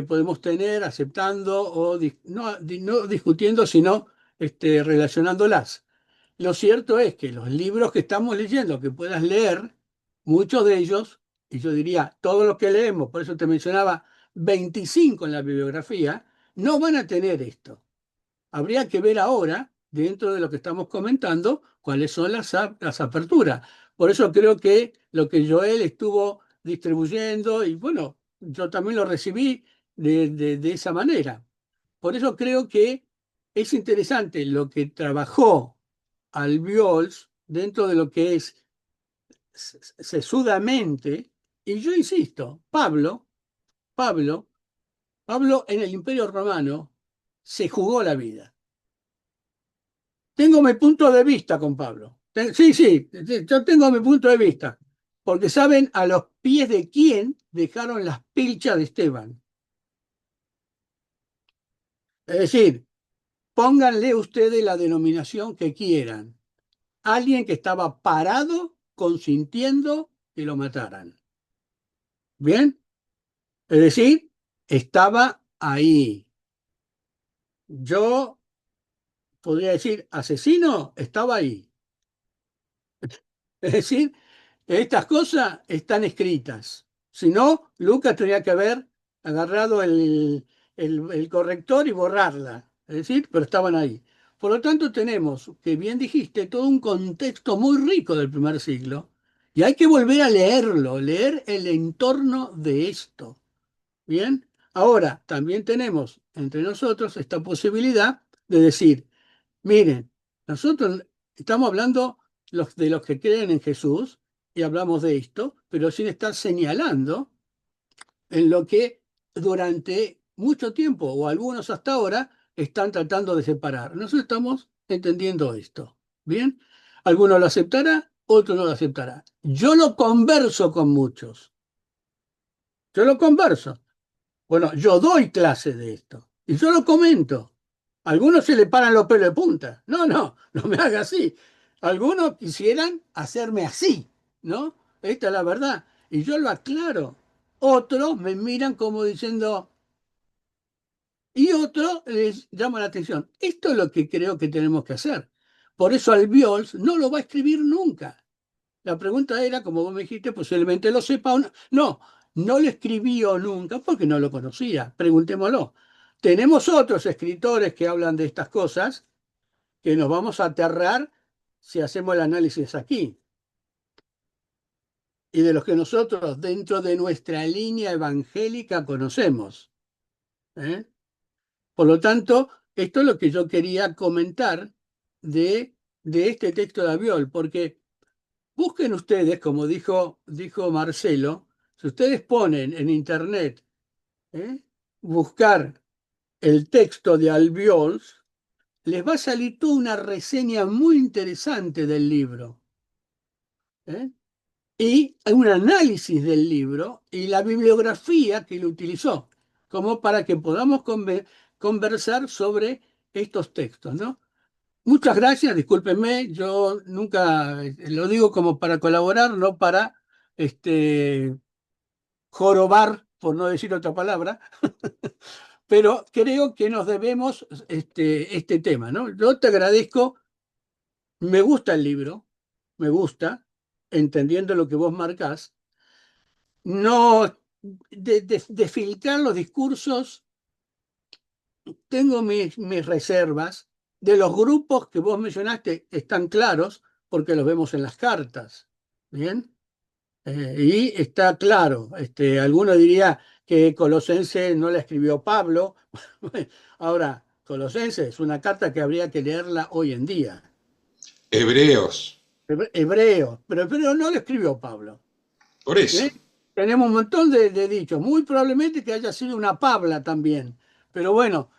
podemos tener, aceptando o no discutiendo, sino relacionándolas. Lo cierto es que los libros que estamos leyendo, que puedas leer, muchos de ellos, y yo diría todos los que leemos, por eso te mencionaba 25 en la bibliografía, no van a tener esto. Habría que ver ahora, dentro de lo que estamos comentando, cuáles son las aperturas. Por eso creo que lo que Joel estuvo distribuyendo, y bueno, yo también lo recibí de esa manera. Por eso creo que es interesante lo que trabajó Albiols dentro de lo que es sesudamente, y yo insisto, Pablo en el Imperio Romano se jugó la vida. Tengo mi punto de vista con Pablo. Sí, yo tengo mi punto de vista. Porque saben a los pies de quién dejaron las pilchas de Esteban. Es decir, pónganle ustedes la denominación que quieran. Alguien que estaba parado consintiendo que lo mataran. ¿Bien? Es decir, estaba ahí. Yo podría decir, asesino, estaba ahí. Es decir, estas cosas están escritas. Si no, Lucas tendría que haber agarrado el corrector y borrarla. Es decir, pero estaban ahí. Por lo tanto, tenemos, que bien dijiste, todo un contexto muy rico del primer siglo. Y hay que volver a leerlo, leer el entorno de esto. ¿Bien? Ahora, también tenemos entre nosotros esta posibilidad de decir, miren, nosotros estamos hablando de los que creen en Jesús y hablamos de esto, pero sin estar señalando en lo que durante mucho tiempo, o algunos hasta ahora, están tratando de separar. Nosotros estamos entendiendo esto. ¿Bien? Algunos lo aceptará, otros no lo aceptará. Yo lo converso con muchos. Yo lo converso. Bueno, yo doy clase de esto y yo lo comento. A algunos se le paran los pelos de punta. No me haga así. Algunos quisieran hacerme así, ¿no? Esta es la verdad. Y yo lo aclaro. Otros me miran como diciendo, y otros les llama la atención. Esto es lo que creo que tenemos que hacer. Por eso Albiols no lo va a escribir nunca. La pregunta era, como vos me dijiste, posiblemente lo sepa o no. No, no lo escribió nunca porque no lo conocía. Preguntémoslo. Tenemos otros escritores que hablan de estas cosas que nos vamos a aterrar si hacemos el análisis aquí. Y de los que nosotros, dentro de nuestra línea evangélica, conocemos. ¿Eh? Por lo tanto, esto es lo que yo quería comentar de este texto de Albiol, porque busquen ustedes, como dijo Marcelo, si ustedes ponen en internet, buscar el texto de Albiols, les va a salir toda una reseña muy interesante del libro. Y un análisis del libro y la bibliografía que lo utilizó, como para que podamos conversar sobre estos textos, ¿no? Muchas gracias, discúlpenme, yo nunca lo digo como para colaborar, no para jorobar, por no decir otra palabra, pero creo que nos debemos este tema, ¿no? Yo te agradezco, me gusta el libro, me gusta, entendiendo lo que vos marcás, no de filtrar los discursos, tengo mis reservas. De los grupos que vos mencionaste están claros porque los vemos en las cartas. ¿Bien? Y está claro. Alguno diría que Colosense no la escribió Pablo. Ahora, Colosense es una carta que habría que leerla hoy en día. Hebreos. Hebreo, pero Hebreo no lo escribió Pablo. Por eso. Tenemos un montón de dichos, muy probablemente que haya sido una Pabla también, pero bueno,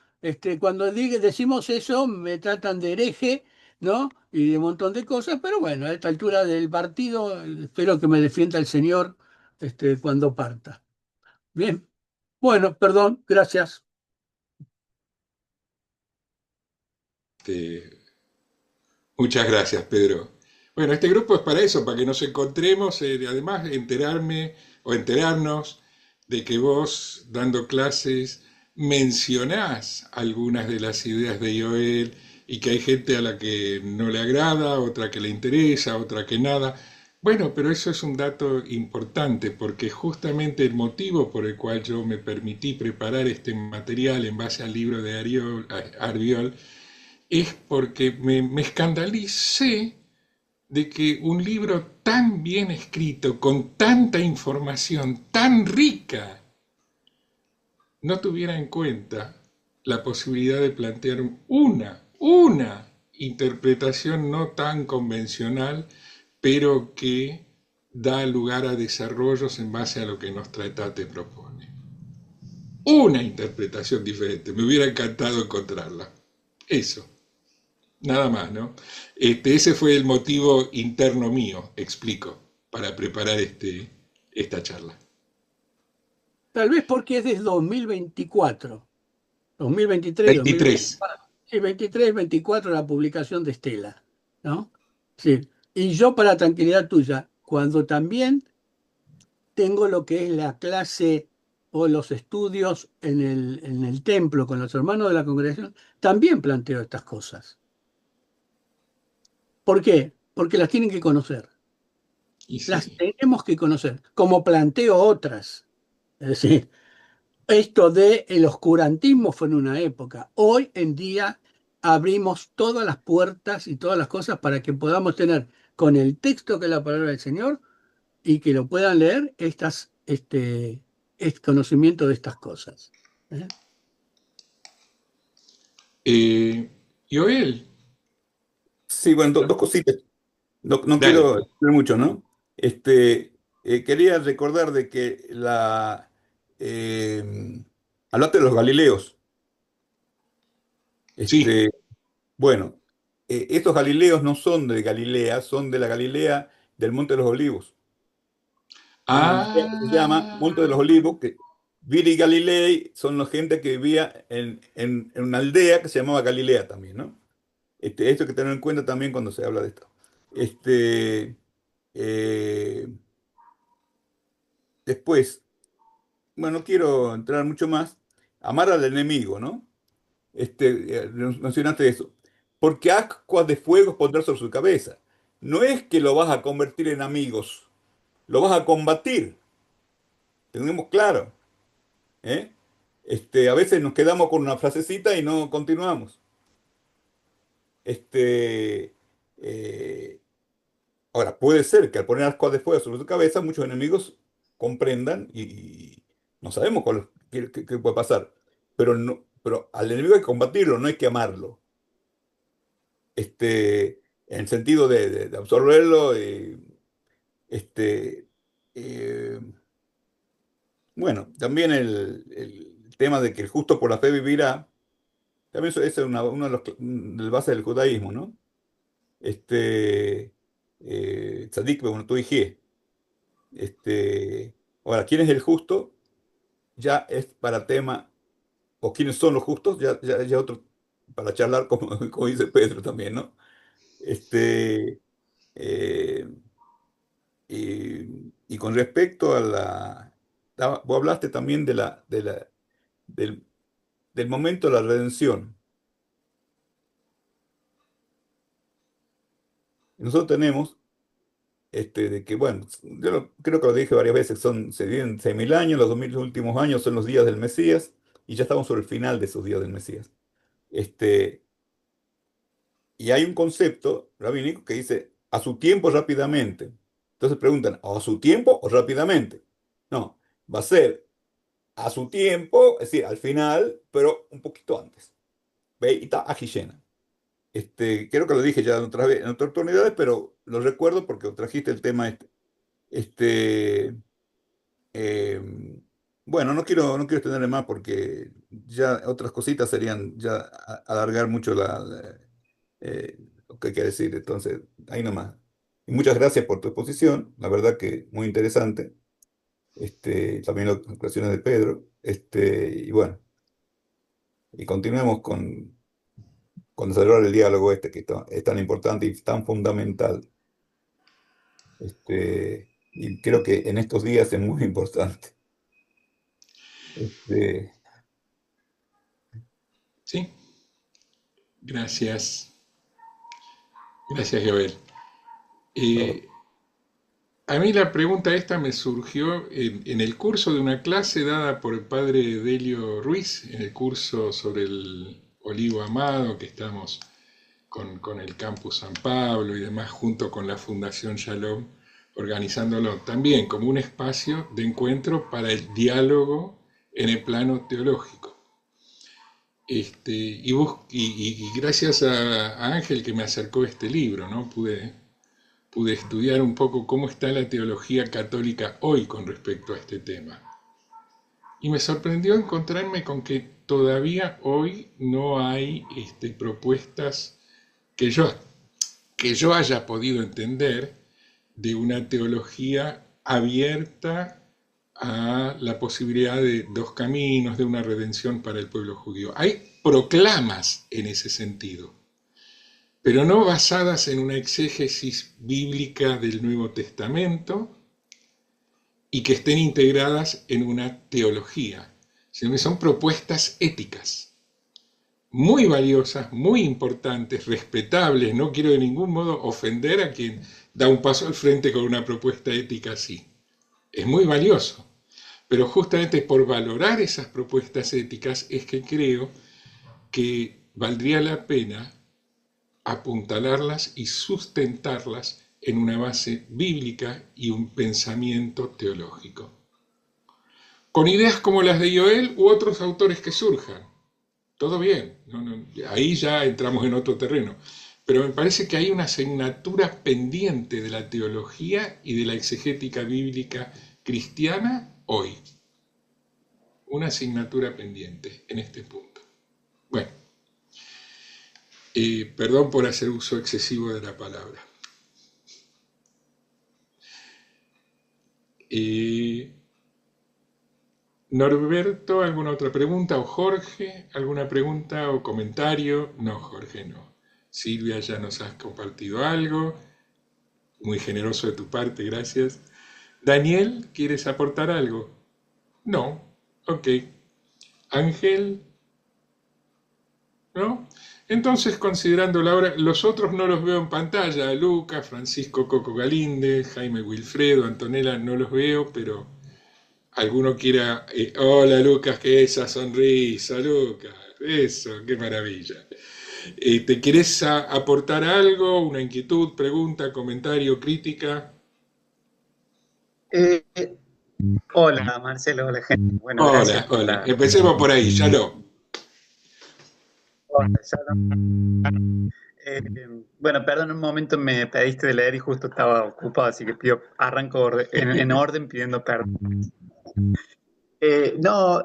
cuando decimos eso me tratan de hereje, ¿no? Y de un montón de cosas, pero bueno, a esta altura del partido espero que me defienda el Señor cuando parta. Bien, bueno, perdón, gracias. Muchas gracias, Pedro. Bueno, este grupo es para eso, para que nos encontremos, además enterarme o enterarnos de que vos, dando clases, mencionás algunas de las ideas de Joel y que hay gente a la que no le agrada, otra que le interesa, otra que nada. Bueno, pero eso es un dato importante porque justamente el motivo por el cual yo me permití preparar este material en base al libro de Albiol es porque me escandalicé de que un libro tan bien escrito, con tanta información, tan rica, no tuviera en cuenta la posibilidad de plantear una interpretación no tan convencional, pero que da lugar a desarrollos en base a lo que nuestra te propone. Una interpretación diferente, me hubiera encantado encontrarla. Eso. Nada más, ¿no? Ese fue el motivo interno mío, explico, para preparar esta charla. Tal vez porque es del 2024, 2023, 23. 2024. Sí, 23, 24 la publicación de Estela, ¿no? Sí. Y yo, para tranquilidad tuya, cuando también tengo lo que es la clase o los estudios en el templo con los hermanos de la congregación, también planteo estas cosas. ¿Por qué? Porque las tienen que conocer. Las tenemos que conocer, como planteo otras. Es decir, esto del oscurantismo fue en una época. Hoy en día abrimos todas las puertas y todas las cosas para que podamos tener con el texto que es la palabra del Señor y que lo puedan leer este conocimiento de estas cosas. Joel. Sí, bueno, dos cositas. No quiero decir mucho, ¿no? Quería recordar de que hablaste de los Galileos. Sí. Bueno, estos Galileos no son de Galilea, son de la Galilea del Monte de los Olivos. Se llama Monte de los Olivos, que Viri Galilei son la gente que vivía en una aldea que se llamaba Galilea también, ¿no? Esto hay que tener en cuenta también cuando se habla de esto. Este, eh, después, bueno, no quiero entrar mucho más. Amar al enemigo, ¿no? Mencionaste eso. Porque ascuas de fuego pondrás sobre su cabeza. No es que lo vas a convertir en amigos, lo vas a combatir. Tenemos claro, ¿eh? A veces nos quedamos con una frasecita y no continuamos. Este, eh, Ahora, puede ser que al poner ascuas de fuego sobre su cabeza, muchos enemigos comprendan y no sabemos qué puede pasar. Pero al enemigo hay que combatirlo, no hay que amarlo. En el sentido de absorberlo. Este, eh, bueno, también el tema de que el justo por la fe vivirá, también eso es uno de los bases del judaísmo, ¿no? Tzadik be'unatu yihye. Ahora, ¿quién es el justo? Ya es para tema, o quiénes son los justos, ya otro para charlar, como dice Pedro también, ¿no? Eh, y con respecto a vos hablaste también del momento de la redención. Nosotros tenemos, de que, bueno, creo que lo dije varias veces, se viven 6.000 años, los 2.000 últimos años son los días del Mesías, y ya estamos sobre el final de esos días del Mesías. Y hay un concepto rabínico que dice, a su tiempo rápidamente. Entonces preguntan, ¿a su tiempo o rápidamente? No, va a ser a su tiempo, es decir, al final, pero un poquito antes. Ve y está ajillena. Creo que lo dije ya en otras oportunidades, pero lo recuerdo porque trajiste el tema este. Este, eh, bueno, no quiero extenderme más porque ya otras cositas serían ya alargar mucho eh, lo que hay que decir. Entonces, ahí nomás. Y muchas gracias por tu exposición, la verdad que muy interesante. También las expresiones de Pedro. Y bueno, y continuemos con desarrollar el diálogo que es tan importante y tan fundamental. Y creo que en estos días es muy importante. Sí, gracias. Gracias, Joel. A mí la pregunta esta me surgió en el curso de una clase dada por el padre Delio Ruiz, en el curso sobre el olivo amado que estamos con el Campus San Pablo y demás, junto con la Fundación Shalom, organizándolo también como un espacio de encuentro para el diálogo en el plano teológico. Y gracias a Ángel que me acercó este libro, ¿no? Pude estudiar un poco cómo está la teología católica hoy con respecto a este tema. Y me sorprendió encontrarme con que todavía hoy no hay propuestas que yo haya podido entender de una teología abierta a la posibilidad de dos caminos, de una redención para el pueblo judío. Hay proclamas en ese sentido, pero no basadas en una exégesis bíblica del Nuevo Testamento y que estén integradas en una teología, sino que son propuestas éticas, muy valiosas, muy importantes, respetables. No quiero de ningún modo ofender a quien da un paso al frente con una propuesta ética así. Es muy valioso, pero justamente por valorar esas propuestas éticas es que creo que valdría la pena apuntalarlas y sustentarlas en una base bíblica y un pensamiento teológico. Con ideas como las de Joel u otros autores que surjan. Todo bien, ahí ya entramos en otro terreno. Pero me parece que hay una asignatura pendiente de la teología y de la exegética bíblica cristiana hoy. Una asignatura pendiente en este punto. Bueno. Perdón por hacer uso excesivo de la palabra. Norberto, ¿alguna otra pregunta? ¿O Jorge, alguna pregunta o comentario? No, Jorge, no. Silvia, ya nos has compartido algo. muy generoso de tu parte, gracias. Daniel, ¿quieres aportar algo? No, ok. Ángel, ¿no? Entonces, considerando la hora, los otros no los veo en pantalla, Lucas, Francisco Coco Galíndez, Jaime Wilfredo, Antonella, no los veo, pero alguno quiera... hola Lucas, que esa sonrisa, Lucas, eso, qué maravilla. ¿Te querés aportar algo, una inquietud, pregunta, comentario, crítica? Eh, Hola, Marcelo, hola, gente. Bueno, Hola, gracias por hola. la... Empecemos por ahí, Shalom. Hola, bueno, perdón, un momento me pediste de leer y justo estaba ocupado, así que arranco en orden pidiendo perdón. No,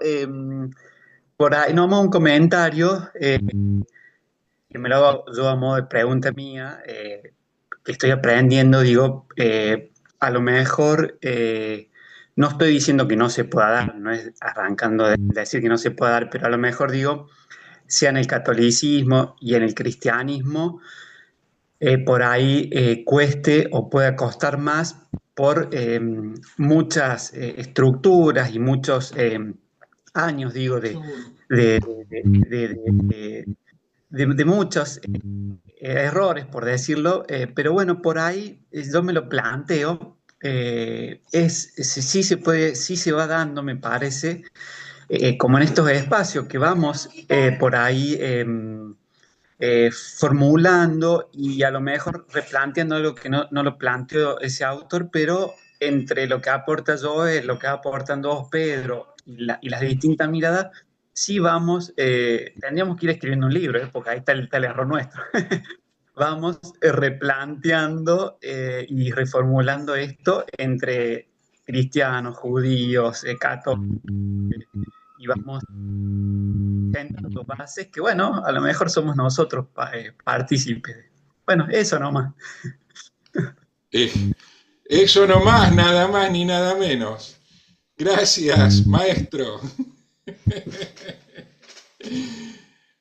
por ahí, no, un comentario que me lo hago yo a modo de pregunta mía, que estoy aprendiendo, digo, a lo mejor no estoy diciendo que no se pueda dar, no es arrancando de decir que no se pueda dar, pero a lo mejor digo, sea en el catolicismo y en el cristianismo, por ahí cueste o pueda costar más por muchas estructuras y muchos años, digo, de, de muchos errores, por decirlo, pero bueno, por ahí yo me lo planteo, sí se puede, sí se va dando, me parece, como en estos espacios que vamos por ahí formulando y a lo mejor replanteando algo que no lo planteó ese autor, pero entre lo que aporta Joe, lo que aportan dos Pedro y las distintas miradas, sí vamos, tendríamos que ir escribiendo un libro, porque ahí está el error nuestro. Vamos replanteando y reformulando esto entre cristianos, judíos, católicos, y vamos sentando bases que, bueno, a lo mejor somos nosotros partícipes. Bueno, eso nomás. Eso nomás, nada más ni nada menos. Gracias, maestro.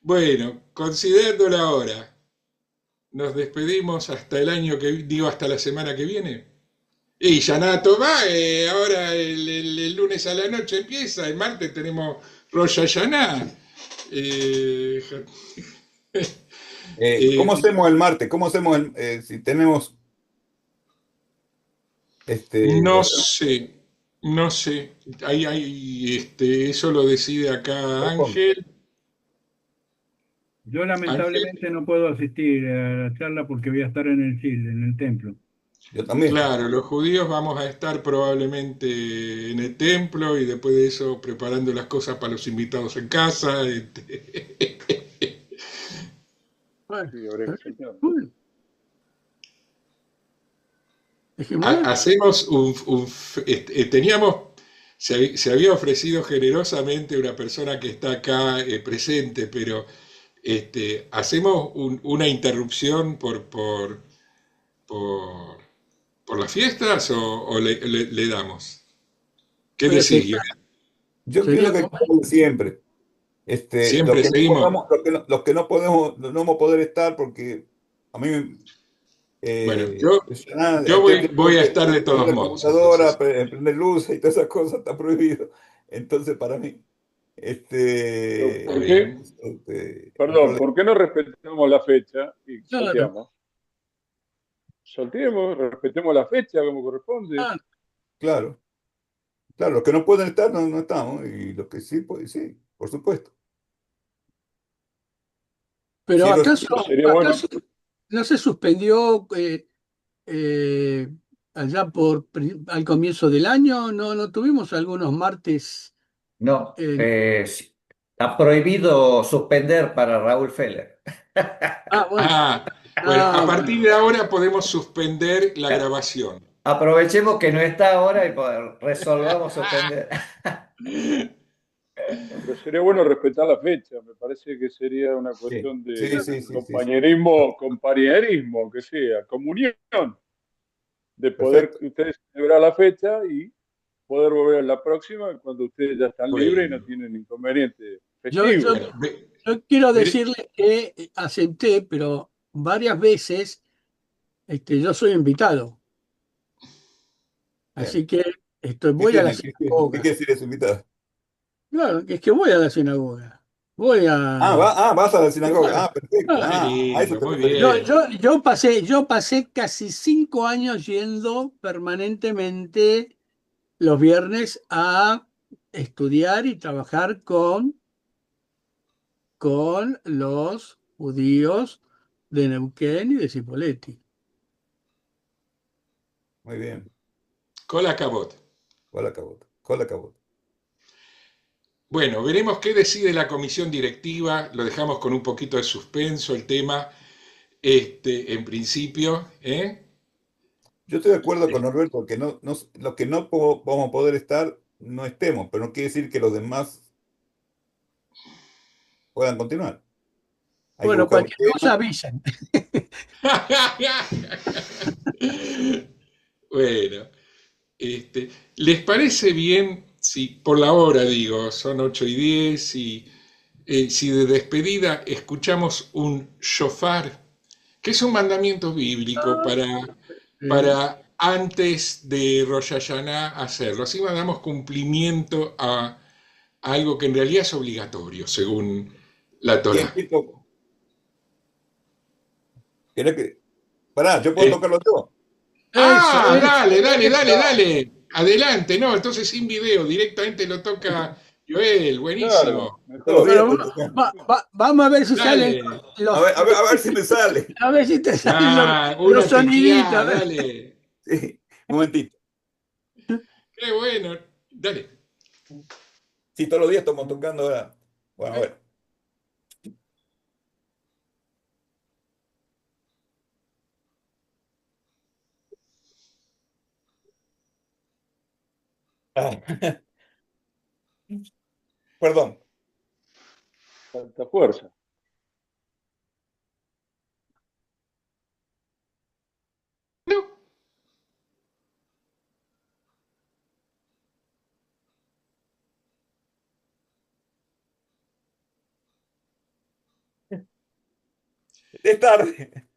Bueno, considerando la hora, nos despedimos hasta el año que digo, hasta la semana que viene. Y Yanato va, ahora el lunes a la noche empieza, el martes tenemos Rosh Hashanah. ¿Cómo hacemos el martes? ¿Cómo hacemos si tenemos no sé, no sé. Eso lo decide acá Ángel. Yo lamentablemente no puedo asistir a la charla porque voy a estar en el Chile, en el templo. Yo también. Claro, los judíos vamos a estar probablemente en el templo y después de eso preparando las cosas para los invitados en casa. Hacemos se había ofrecido generosamente una persona que está acá presente, pero hacemos una interrupción por las fiestas o le damos. ¿Qué decís? Yo creo que siempre. Siempre seguimos. Los que no podemos, no vamos a poder estar porque a mí bueno, yo voy a estar de todos modos. La computadora, prender luz y todas esas cosas está prohibido. Entonces, para mí, Perdón, ¿por qué no respetamos la fecha y sorteamos? Sorteemos, respetemos la fecha como corresponde. Claro. Claro, los que no pueden estar no estamos, y los que sí, pues sí, por supuesto. Pero ¿acaso no se suspendió allá al comienzo del año? ¿No tuvimos algunos martes? No, está prohibido suspender para Raúl Feller. Bueno. Bueno, a partir de ahora podemos suspender la grabación. Aprovechemos que no está ahora y resolvamos suspender. Pero sería bueno respetar la fecha, me parece que sería una cuestión de compañerismo, que sea, comunión, de poder ustedes celebrar la fecha y poder volver a la próxima cuando ustedes ya están libres y no tienen inconveniente festivo. Yo quiero decirles que acepté, pero varias veces yo soy invitado. Así que ¿Qué voy a la tiene? ¿Qué sinagoga. quiere decir eso, invitado? Claro, es que voy a la sinagoga. Voy a... Vas a la sinagoga. Claro. Ah, perfecto. Ah, Qué A eso lindo, te muy referís. bien. yo pasé casi 5 años yendo permanentemente los viernes a estudiar y trabajar con los judíos de Neuquén y de Cipolletti. Muy bien. Cola Cabot. Cola cabot. Cola cabot. Bueno, veremos qué decide la comisión directiva. Lo dejamos con un poquito de suspenso el tema, en principio, ¿eh? Yo estoy de acuerdo con Norberto, que lo que no vamos a poder estar, no estemos, pero no quiere decir que los demás puedan continuar. Hay que Bueno, buscar un cualquier cosa tema. avisan. Bueno, ¿les parece bien si por la hora, digo, son 8:10 y si de despedida escuchamos un shofar, que es un mandamiento bíblico para antes de Rosh Hashanah hacerlo? Así damos cumplimiento a algo que en realidad es obligatorio, según la ¿Quién, Torá. quién toca? ¿Querés que? Pará, yo puedo Eh, tocarlo yo. ah, Eso. dale. Adelante, no, entonces sin video, directamente lo toca Joel, Claro, buenísimo. Todos los mejor. días Bueno, estoy tocando. vamos a ver si salen Dale. los, A ver si me sale. a ver si te salen Ah, los una tequiá, soniditos. dale. Sí, un momentito. Qué bueno, dale. Sí, todos los días estamos tocando ahora. Bueno, a ver. Ah, perdón. Tanta fuerza. No, Es tarde.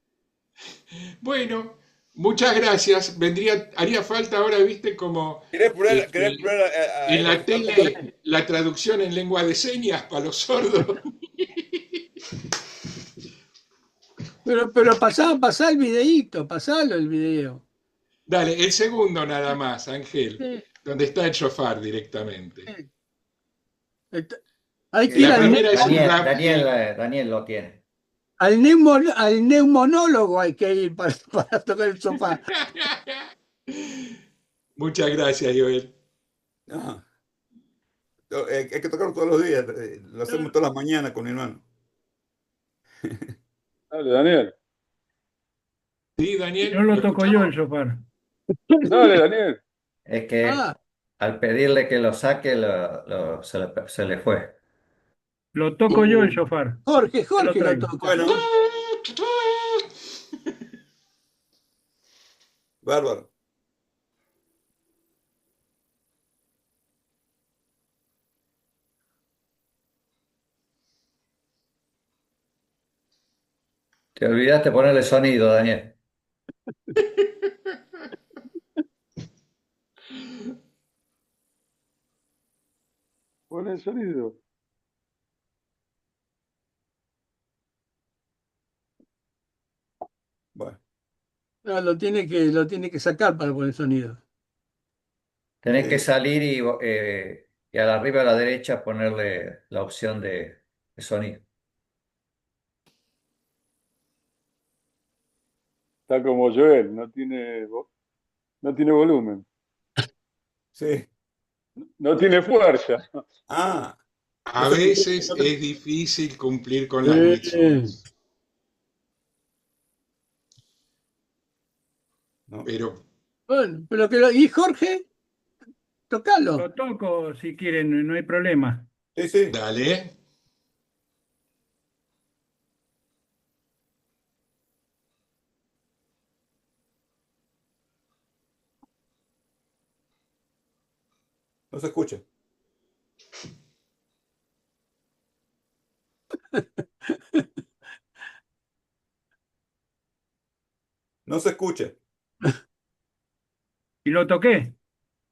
bueno, muchas gracias. Haría falta ahora, viste, como ¿Querés poner en el la resultado? tele la traducción en lengua de señas para los sordos. Pero pasá el videíto, pasalo el video. Dale, el segundo nada más, Ángel, Sí, donde está el shofar directamente. sí. Hay que ir La primera es Daniel lo tiene. al neumonólogo, hay que ir para tocar el sofá. Muchas gracias, Joel. No, hay que tocarlo todos los días. Lo hacemos todas las mañanas con mi hermano. Dale, Daniel. Sí, Si Daniel, no ¿lo lo toco yo el escuchamos? shofar. Dale, Daniel. Es que Ah, al pedirle que lo saque, se le fue. Lo toco yo el shofar. Ya lo Jorge lo traigo. toca. Bueno, bárbaro. Te olvidaste ponerle sonido, Daniel. Pon el sonido. Bueno, No, lo tiene que sacar para poner sonido. Tenés que salir y a la arriba a la derecha ponerle la opción de sonido. Está como Joel, no tiene volumen, sí. no tiene fuerza. Ah, no A se escuchó. veces es difícil cumplir con las Sí. mitzvot, No. pero Bueno, ¿y Jorge? Tocalo. Lo toco si quieren, no hay problema. Sí, sí. dale. No se escucha. No se escucha. Y lo toqué.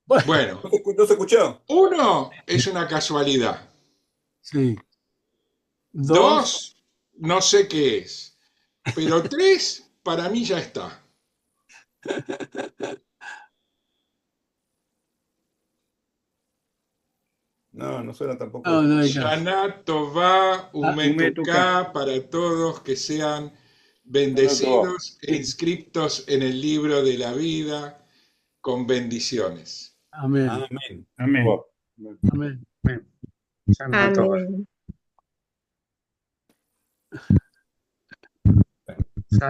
Bueno, ¿No se escuchó? 1 es una casualidad. Sí. 2, no sé qué es. Pero 3, para mí ya está. No suena tampoco No, eso. no hay caso. Shana Tová, Umetuká, para todos que sean bendecidos e inscriptos en el libro de la vida con bendiciones. Amén. Amén. Amén. Amén. Shana Tova. Amén.